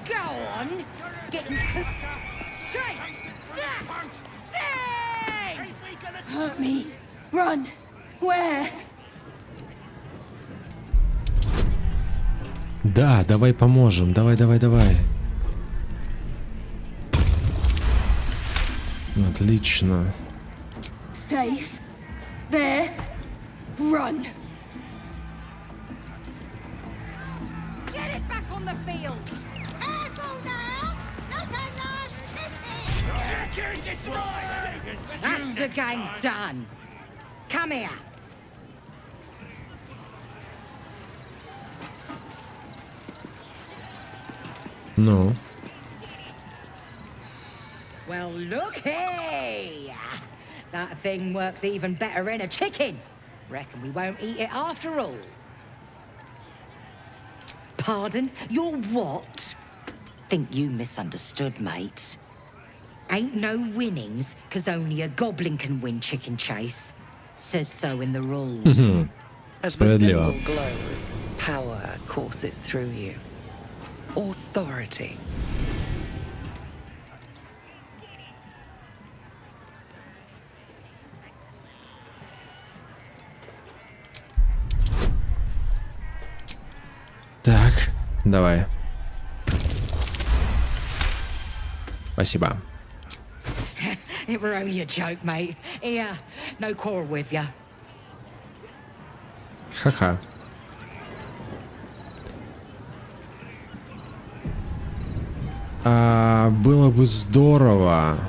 Go on, getting chase that thing. Hurt me. Run. Where? Да, давай поможем. Давай. Отлично. Safe. There. Run. Get it back on the field. Careful now! Not a large chicken! That's the game done. Come here. Ну. Well, looky! That thing works even better in a chicken. Reckon we won't eat it after all. Pardon? You're what? Think you misunderstood, mate. Ain't no winnings, 'cause only a goblin can win chicken chase. Says so in the rules. As the symbol glows, power courses through you. Authority. Так, давай. Спасибо. It were only a joke, mate. Here, no quarrel with ya. Ха-ха. Было бы здорово.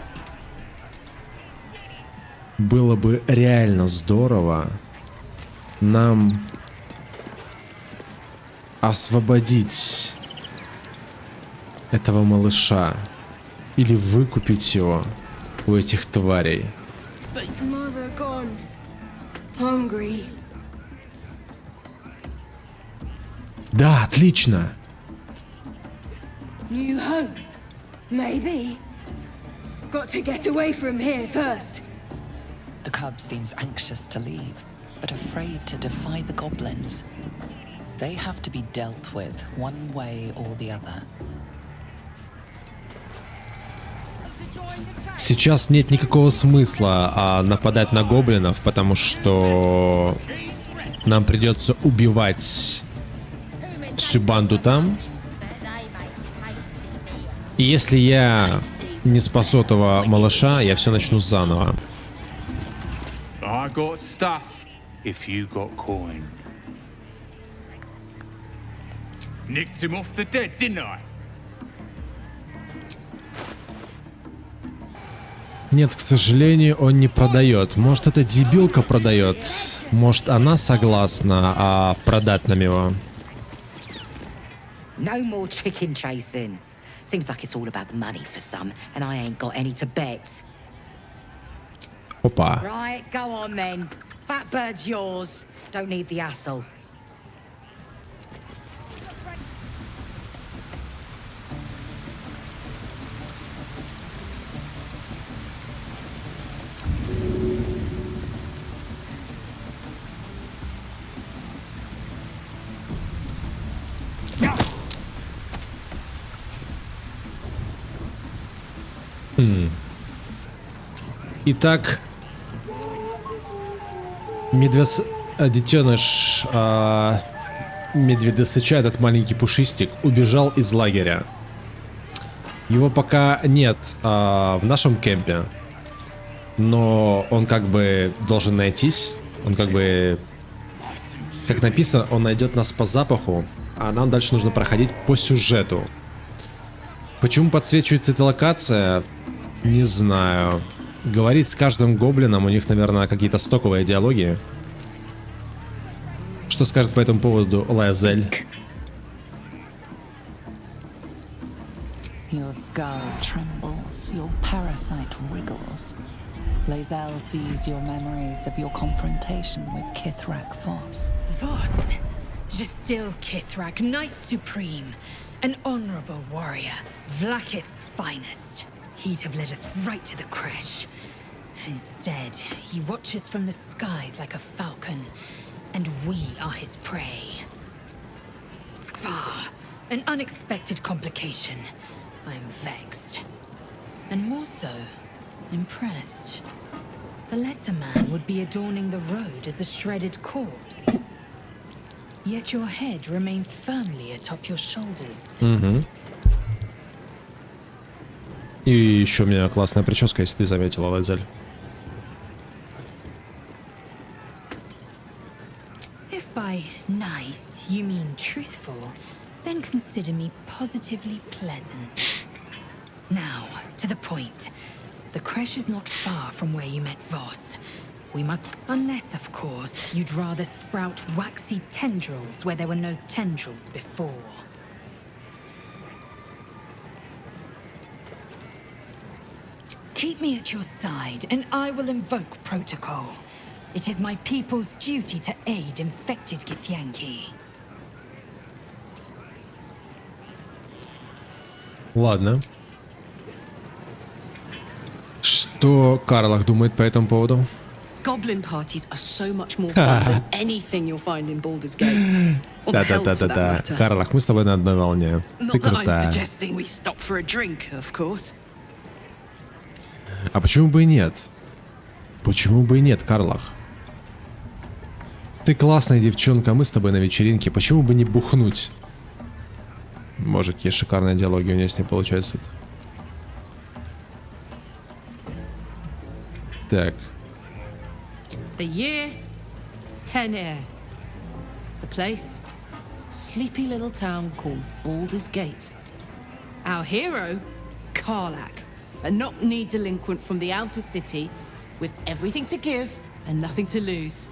Было бы реально здорово нам освободить этого малыша или выкупить его у этих тварей. Mother gone. Hungry. Да, отлично. New home. Maybe. Got to get away from here first. The cub seems anxious to leave, but afraid to defy the goblins. They have to be dealt with one way or the other. Сейчас нет никакого смысла нападать на гоблинов, потому что нам придется убивать всю банду там. И если я не спасу этого малыша, я все начну заново. I got stuff if you got coin. Nicked him off the dead, didn't I? Нет, к сожалению, он не продает. Может, эта дебилка продает. Может, она согласна продать нам его. No more chicken chasing. Seems like it's all about the money for some, and I ain't got any to bet. Опа. Right, go on then. Fat bird's yours. Don't need the hassle. Итак, детеныш медведсыча, этот маленький пушистик, убежал из лагеря. Его пока нет в нашем кемпе, но он как бы должен найтись. Он как бы, как написано, он найдет нас по запаху, а нам дальше нужно проходить по сюжету. Почему подсвечивается эта локация, не знаю. Говорить с каждым гоблином, у них, наверное, какие-то стоковые диалоги. Что скажет по этому поводу Лазель? Your skull trembles, your parasite wriggles. Lae'zel sees your memories of your confrontation with Kittraca Voss. Voss. Just still Kithrak, Knight Supreme. An honorable warrior, Vlakith's finest. He'd have led us right to the crash. Instead, he watches from the skies like a falcon, and we are his prey. Skvar, an unexpected complication. I'm vexed. And more so, impressed. The lesser man would be adorning the road as a shredded corpse. Yet your head remains firmly atop your shoulders. И еще у меня классная прическа, если ты заметила, Лайзель. If by nice you mean truthful, then consider me positively pleasant. Now, to the point. The crash is not far from where you met Voss. We must... Unless, of course, you'd rather sprout waxy tendrils where there were no tendrils before. Keep me at your side, and I will invoke protocol. It is my people's duty to aid infected gitьянки. Ладно. Что Карлах думает по этому поводу? Goblin parties are so much more fun than anything you'll find in Baldur's Gate. Or the Hells, for that Да-да-да-да-да. matter. Карлах, мы с тобой на одной волне. Ты Not that I'm крутая. suggesting we stop for a drink, of course. А почему бы и нет? Почему бы и нет, Карлах? Ты классная девчонка, мы с тобой на вечеринке. Почему бы не бухнуть? Может, какие шикарные диалоги у нее с ней получаются тут. Так. The year, 10 air. The place, sleepy little town called Baldur's Gate. Our hero, Karlach, a knock-knee delinquent from the outer city with everything to give and nothing to lose.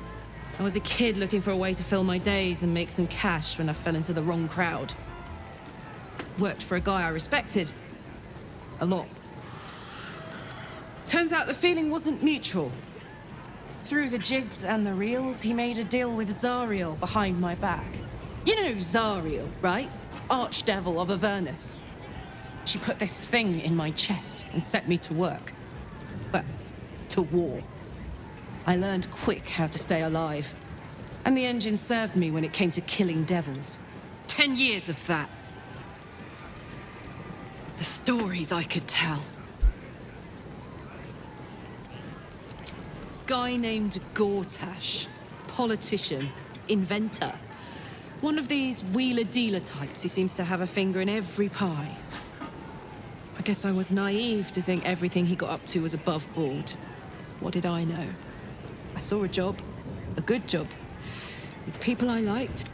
I was a kid looking for a way to fill my days and make some cash when I fell into the wrong crowd. Worked for a guy I respected. A lot. Turns out the feeling wasn't mutual. Through the jigs and the reels, he made a deal with Zariel behind my back. You know Zariel, right? Archdevil of Avernus. She put this thing in my chest and set me to work. Well, to war. I learned quick how to stay alive. And the engine served me when it came to killing devils. 10 years of that. The stories I could tell. Guy named Gortash, politician, inventor. One of these wheeler-dealer types who seems to have a finger in every pie. I guess I was naive to think everything he got up to was above board. What did I know? I saw a job, a good job, with people I liked.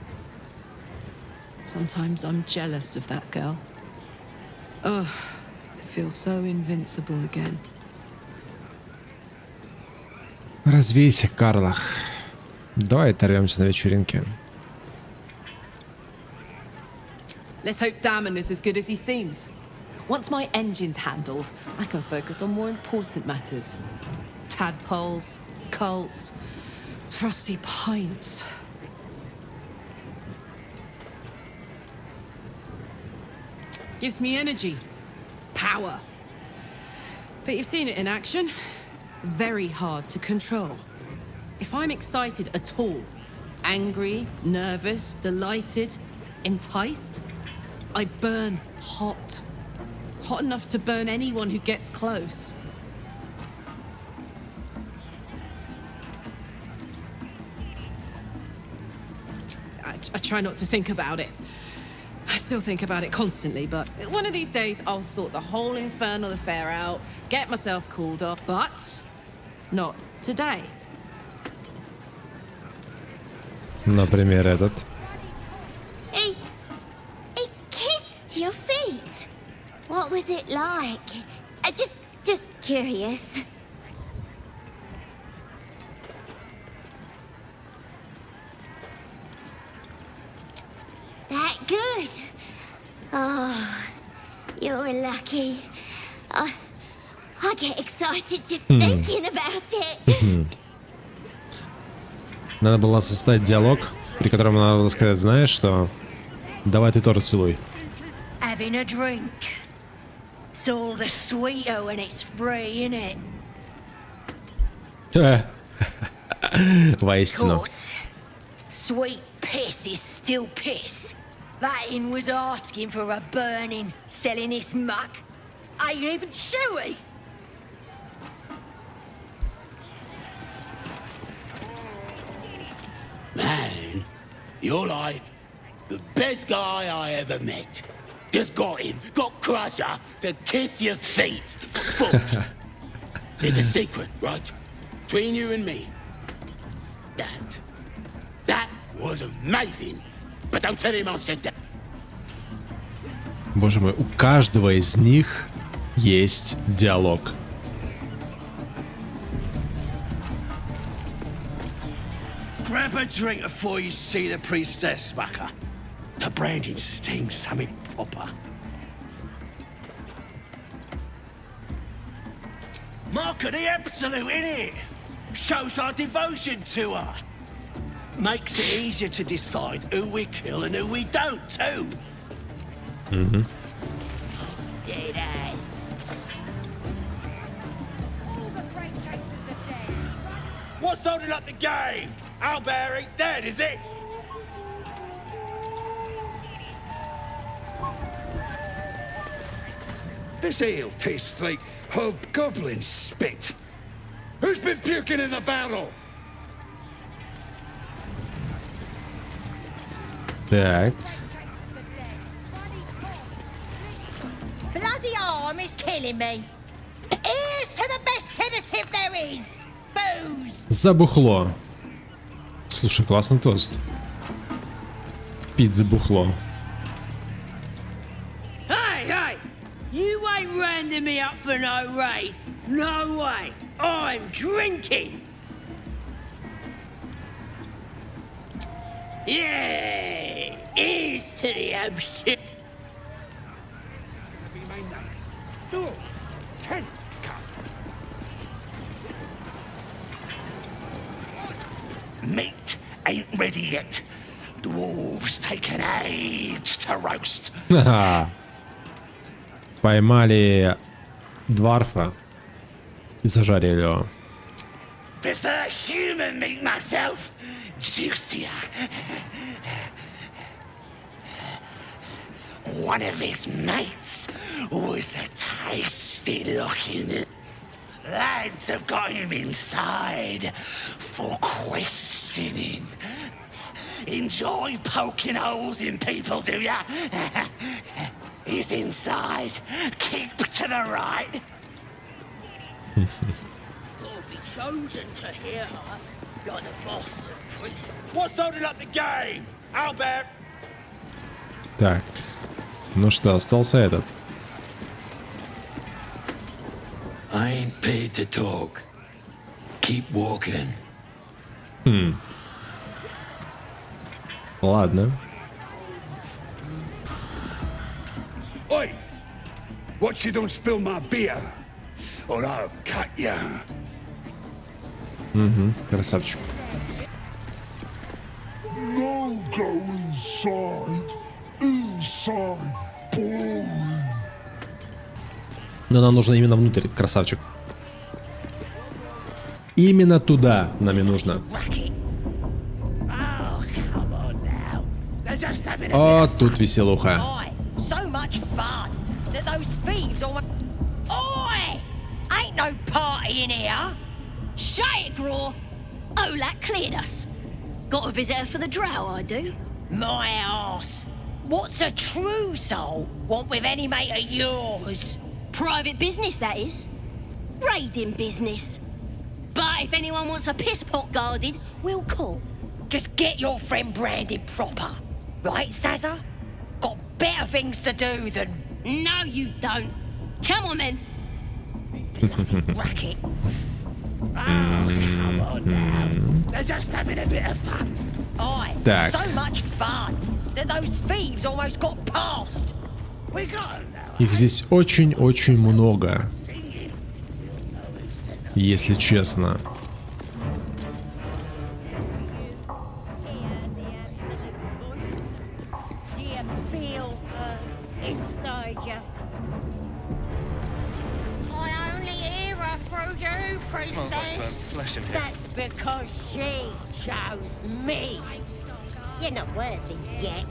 Sometimes I'm jealous of that girl. Ugh, to feel so invincible again. Развейся, Карлах. Давай оторвемся на вечеринке. Let's hope Damon is as good as he seems. Once my engine's handled, I can focus on more important matters. Tadpoles, cults, frosty pints. Gives me energy, power. But you've seen it in action. Very hard to control. If I'm excited at all, angry, nervous, delighted, enticed, I burn hot. Hot enough to burn anyone who gets close. I try not to think about it. I still think about it constantly, but one of these days I'll sort the whole infernal affair out, get myself cooled off, but not today. Например, этот. He kissed your feet. What was it like? Just curious. That good? Oh, you're lucky. I get excited just thinking about it. Надо было составить диалог, при котором надо было сказать, знаешь что? Давай ты тоже целуй. having a drink. It's all the sweeter when it's free, innit? Воистину. Course, sweet piss is still piss. That inn was asking for a burning, selling this muck. Ain't even shoey. Man, you're like the best guy I ever met. Just got him, got Crusher to kiss your feet. Foot. It's a secret, right? Between you and me. That was amazing. But don't tell him I said that. Боже мой, у каждого из них есть диалог. Grab a drink before you see the priestess, Bucker. The branding stings something proper. Mark of the absolute, innit? Shows our devotion to her. Makes it easier to decide who we kill and who we don't, too. Mm-hmm. Did I? What's holding up the game? Albert ain't dead, is it? This ale tastes like hobgoblin spit. Who's been puking in the barrel? Так. Bloody arm is killing me. Here's to the best sedative there is. Booze. Забухло. Слушай, классный тост. Пить за бухло. Hey, hey! You ain't rounding me up for no raid. No way. I'm drinking. Yeah, here's to the ocean. Meat ain't ready yet. The wolves take an age to roast. Ха-ха. Поймали дварфа и зажарили его. Prefer human meat myself. Juicier. One of his mates was a tasty looking. Lads have got him inside for questioning. Enjoy poking holes in people, do ya? He's inside. Keep to the right. Gotta be chosen to hear her. You're the boss and priest. What's holding up the game? Albert. Так. Ну что, остался этот. I ain't paid to talk. Keep walking. Ладно. Oi! Watch you don't spill my beer, or I'll cut ya. Угу, красавчик. No go inside. Inside. Boring. Но нам нужно именно внутрь, красавчик. Именно туда нам и нужно. О, тут веселуха. So much fun that those thieves almost. Oi! Ain't no party in here. Shut it, Graw. Olak cleared us. Got a visitor for the drow, I do. My arse. What's a true soul want with any mate of yours? Private business, that is. Raiding business. But if anyone wants a piss pot guarded, we'll call. Just get your friend branded proper. Right, Sazza? Got better things to do than... No, you don't. Come on, then. Racket. Come on now. They're just having a bit of fun. Aye, Так. so much fun that those thieves almost got past. We got them now. Их здесь очень-очень много. Если честно. Do you feel beside you. I only hear her through you, priestess. That's because she chose me. You're not worthy yet.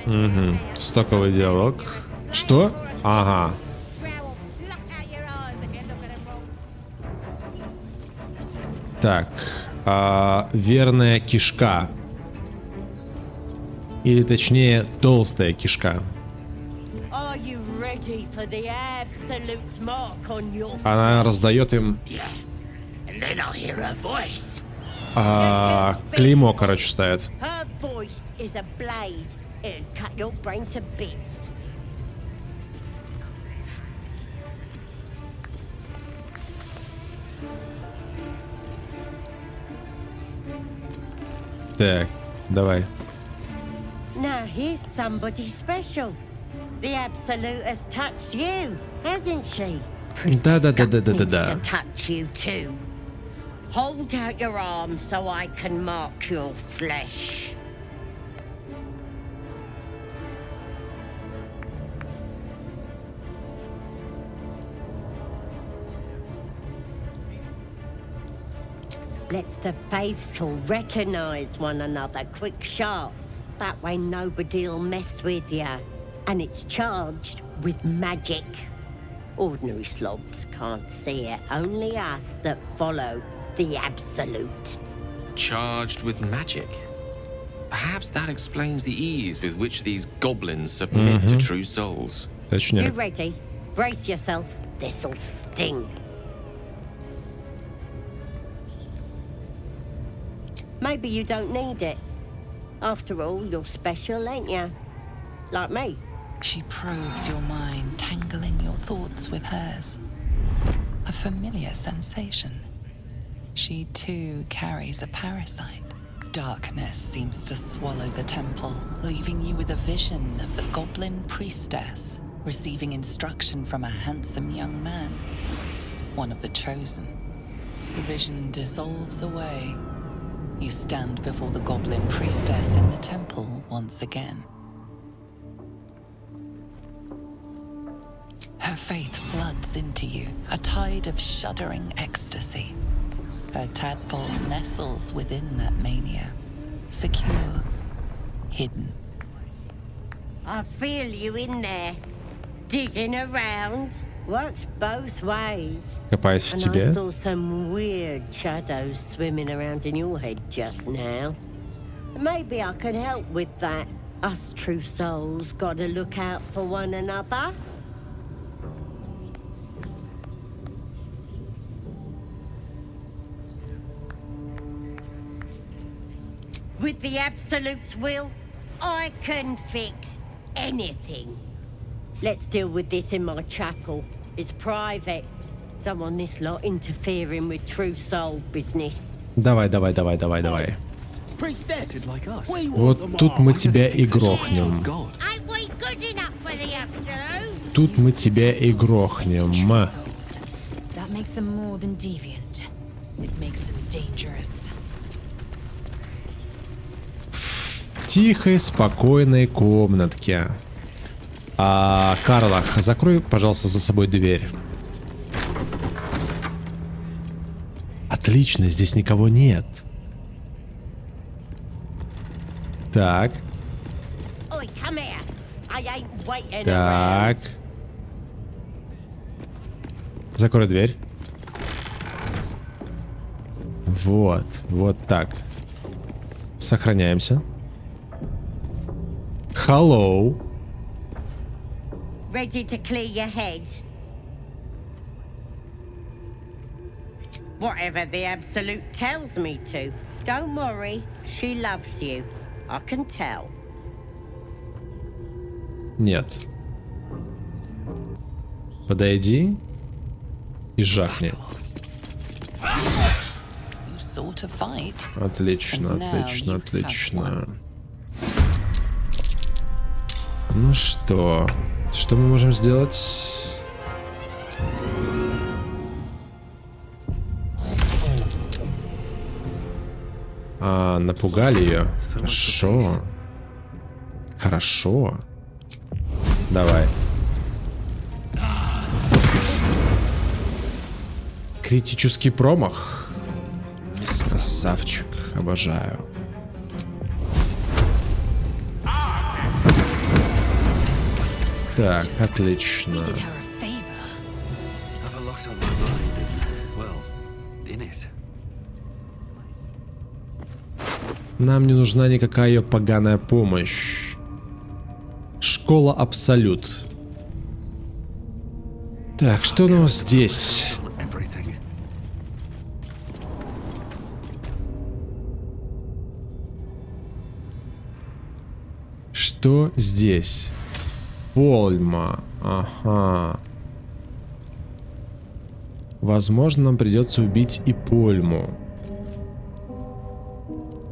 Угу. Стоковый диалог. Что? Ага. Так. Верная кишка. Или точнее, толстая кишка. Она раздает им клеймо, короче, ставит. Так, давай. Now here's somebody special. The Absolute has touched you, hasn't she? Да. To touch you too. Hold out your arm so I can mark your flesh. Let's the faithful recognize one another quick sharp. That way nobody'll mess with ya. And it's charged with magic. Ordinary slobs can't see it, only us that follow the Absolute. Charged with magic? Perhaps that explains the ease with which these goblins submit to true souls. Точняк. You ready? Brace yourself. This'll sting. Maybe you don't need it. After all, you're special, ain't you? Like me. She probes your mind, tangling your thoughts with hers. A familiar sensation. She too carries a parasite. Darkness seems to swallow the temple, leaving you with a vision of the goblin priestess receiving instruction from a handsome young man, one of the chosen. The vision dissolves away. You stand before the goblin priestess in the temple once again. Her faith floods into you, a tide of shuddering ecstasy. Her tadpole nestles within that mania, secure, hidden. I feel you in there, digging around. Works both ways. Копаюсь в And тебе. I saw some weird shadows swimming around in your head just now. Maybe I can help with that. Us true souls gotta look out for one another. With the Absolute's will, I can fix anything. Let's deal with this in my chapel. It's private. Don't want this lot interfering with true soul business. Давай. Вот тут мы тебя и грохнем. Ain't we good enough for the Absolute? Тут мы тебя и грохнем. That makes them more than deviant. It makes them dangerous. В тихой, спокойной комнатке. Карлах, закрой, пожалуйста, за собой дверь. Отлично, здесь никого нет. Так. Так. Закрой дверь. Вот так. Сохраняемся. Hello. Ready to clear your head? Whatever the Absolute tells me to. Don't worry, she loves you. I can tell. Нет. Подойди и жахни. Отлично. Ну что? Что мы можем сделать? Напугали ее. Хорошо. Давай. Критический промах. Красавчик. Обожаю. Так, отлично. Нам не нужна никакая ее поганая помощь. Школа Абсолют. Так, что у нас здесь? Что здесь? Польма. Ага. Возможно, нам придется убить и Польму.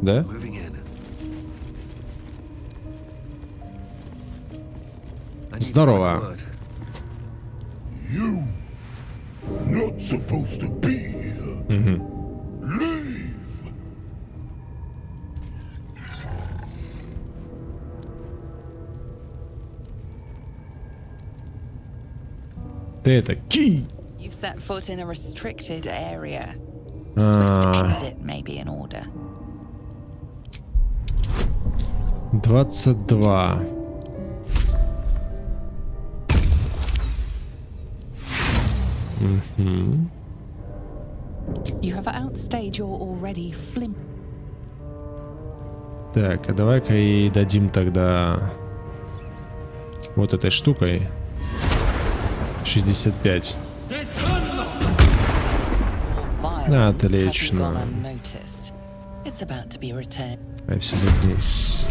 Да? Здорово. Ты это ки. You've set foot in a restricted area. Swift exit may be in order. 22. You have outstayed your already flim. Так, а давай-ка и дадим тогда вот этой штукой 65. Отлично. Давай все заткнись.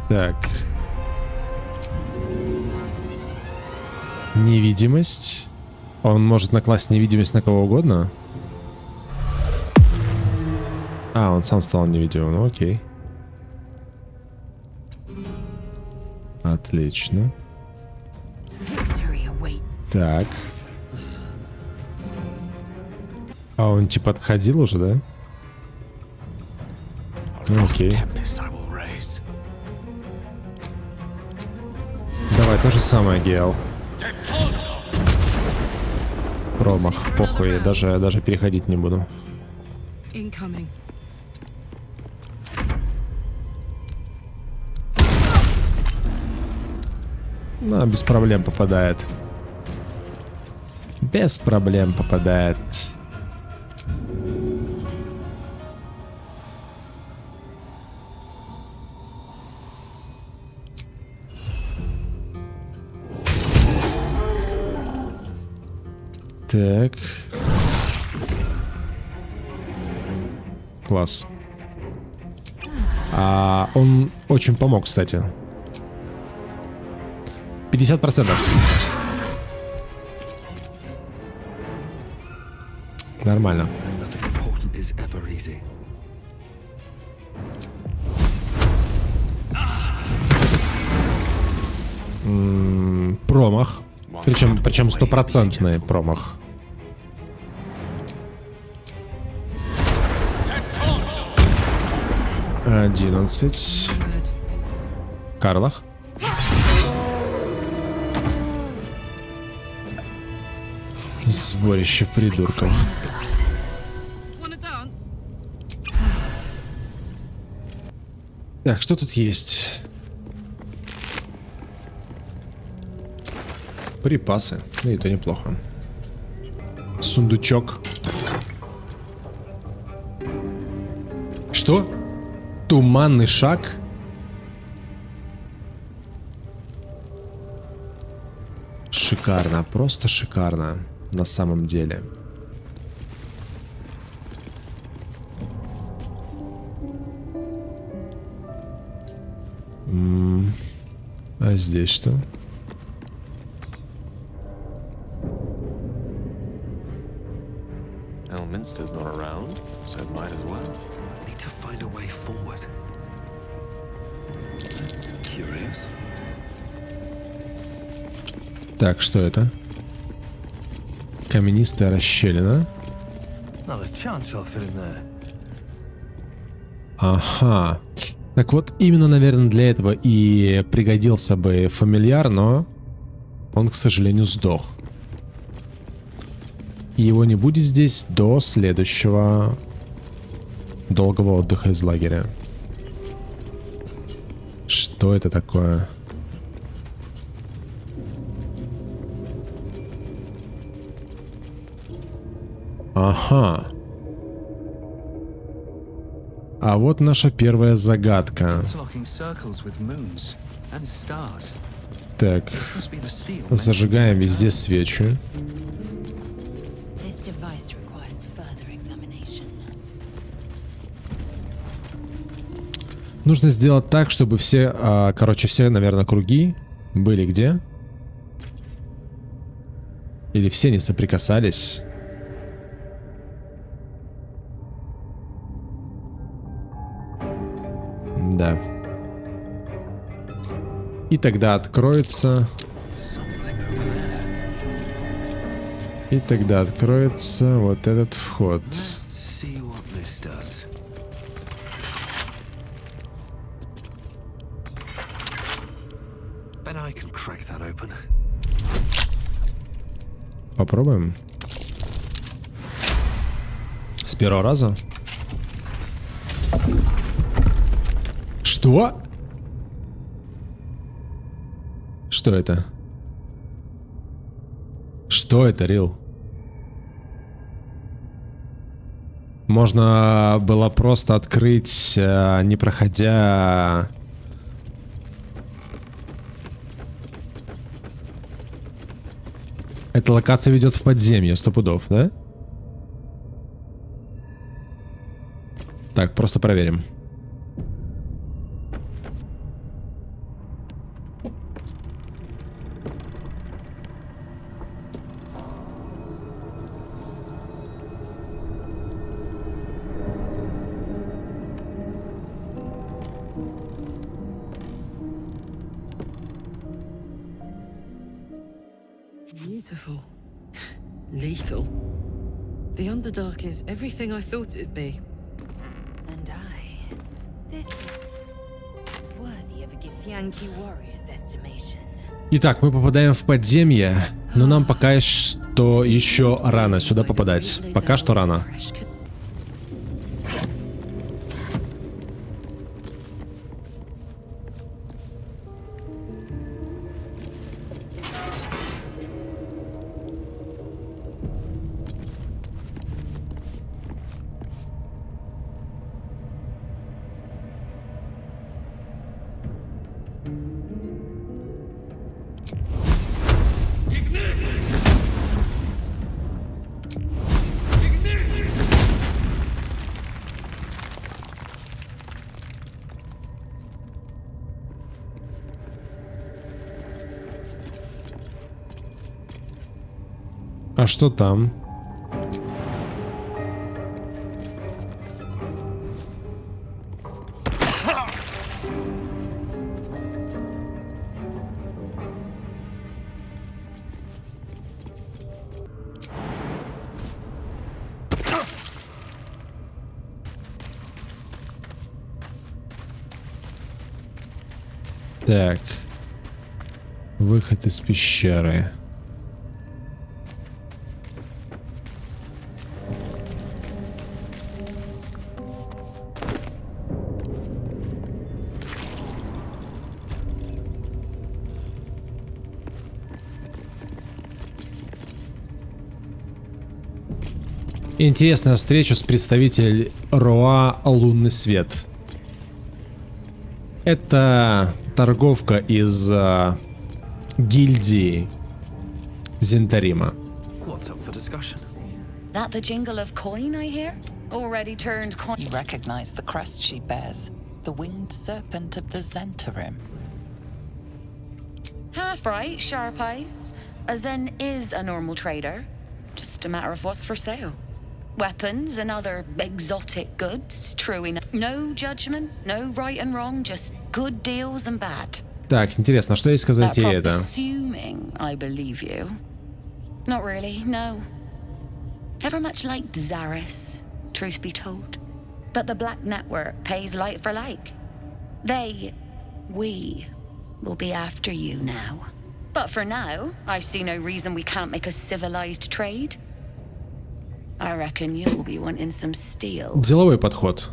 Так. Невидимость. Он может накласть невидимость на кого угодно. А, он сам стал невидимым. Ну окей. Отлично. Так. А он типа отходил уже, да? Ну окей. Давай, то же самое, Геал. Промах, похуй, я даже переходить не буду. Ну, без проблем попадает. Без проблем попадает. Так. Класс. Он очень помог, кстати. 50%. Нормально. Промах. Причем стопроцентный промах. $11. Карлах. Сборище придурков. Так, что тут есть? Припасы. Ну и то неплохо. Сундучок. Что? Туманный шаг? Шикарно, просто шикарно. На самом деле. А здесь что? Elminster's not around, so it might as well. Need to find a way forward. That's curious. Так, что это? Каменистая расщелина. Ага. Так вот, именно, наверное, для этого и пригодился бы фамильяр, но он, к сожалению, сдох. И его не будет здесь до следующего долгого отдыха из лагеря. Что это такое? Ага. А вот наша первая загадка. Так. Зажигаем везде свечи. Нужно сделать так, чтобы все, короче, все, наверное, круги были где? Или все не соприкасались? Да. И тогда откроется. И тогда откроется вот этот вход. Попробуем. С первого раза. Что? Что это? Что это, Рил? Можно было просто открыть, не проходя... Эта локация ведет в подземье, 100 пудов, да? Так, просто проверим. Beautiful. Lethal. The Underdark is everything I thought it'd be. And this is worthy of a gitьянки warrior's estimation. Итак, мы попадаем в подземье, но нам пока что еще рано сюда попадать. Пока что рано. А что там? Так. Выход из пещеры. Интересная встреча с представителем Роа Лунный Свет. Это торговка из гильдии Зентарима. That the jingle of coin I hear? Already turned coin. You recognize the crest she bears, the winged serpent of the Zentarim. Half right, sharp eyes. Zen is a normal trader. Just a matter of what's for sale. Weapons and other exotic goods, true enough. No judgment, no right and wrong, just good deals and bad. Так, интересно, что ей сказать ей это? Assuming I believe you. Not really, no. Ever much like Zaris, truth be told. But the Black Network pays light for like. We will be after you now. But for now, I see no reason we can't make a civilized trade. I reckon you'll be wanting some steel. Деловой подход.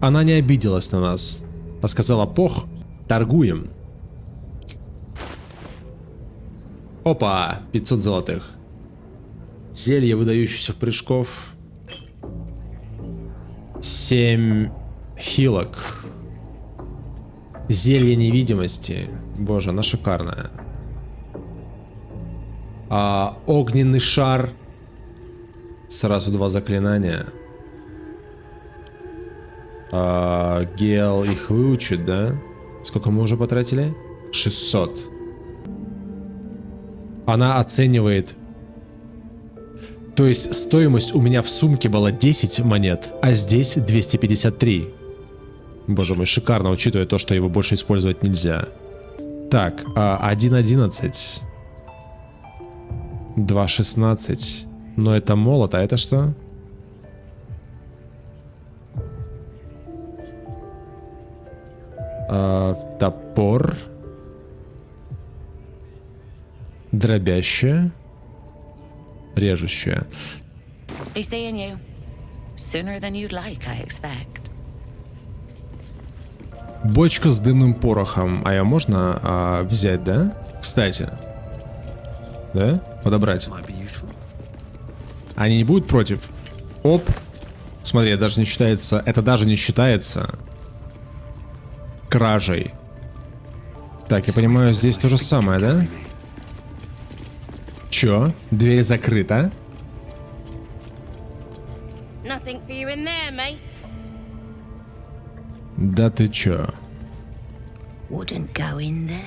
Она не обиделась на нас, а сказала: пох, торгуем. Опа, 500 золотых. Зелье выдающихся прыжков. 7 хилок. Зелье невидимости. Боже, она шикарная. Огненный шар. Сразу 2 заклинания. Гел их выучит, да? Сколько мы уже потратили? 600. Она оценивает. То есть стоимость у меня в сумке была 10 монет, а здесь 253. Боже мой, шикарно, учитывая то, что его больше использовать нельзя. Так, 1.11. 2.16. Но это молот, а это что? Топор. Дробящая. Режущая. Be seeing you sooner than you'd like, I expect. Бочка с дымным порохом. А ее можно взять, да? Кстати. Да? Подобрать. Они не будут против? Оп. Смотри, это даже не считается. Это даже не считается кражей. Так, я понимаю, здесь то же самое, да? Чё? Дверь закрыта? Nothing for you in there, mate. Да ты чё? Wouldn't go in there.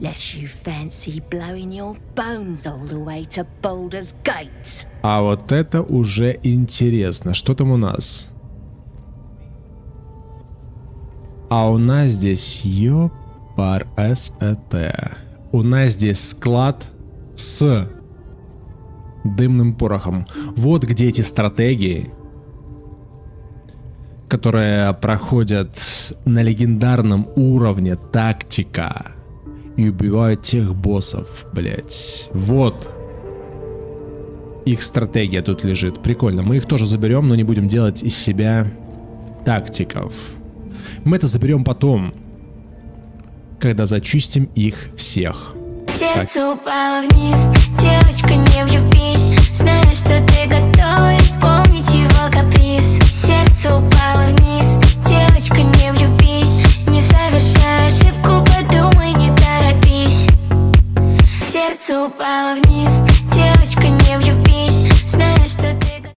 Lest you fancy blowing your bones all the way to Baldur's Gate. А вот это уже интересно. Что там у нас? А у нас здесь ёпар СЭТ. У нас здесь склад с дымным порохом. Вот где эти стратегии, которые проходят на легендарном уровне тактика и убивают тех боссов, блять. Вот их стратегия тут лежит. Прикольно. Мы их тоже заберем, но не будем делать из себя тактиков. Мы это заберем потом, когда зачистим их всех. Сердце упало вниз, девочка, не влюбись. Знаю, что ты готова исполнить его каприз. Сердце упало вниз, девочка, не влюбись. Не совершай ошибку, подумай, не торопись. Сердце упало вниз, девочка,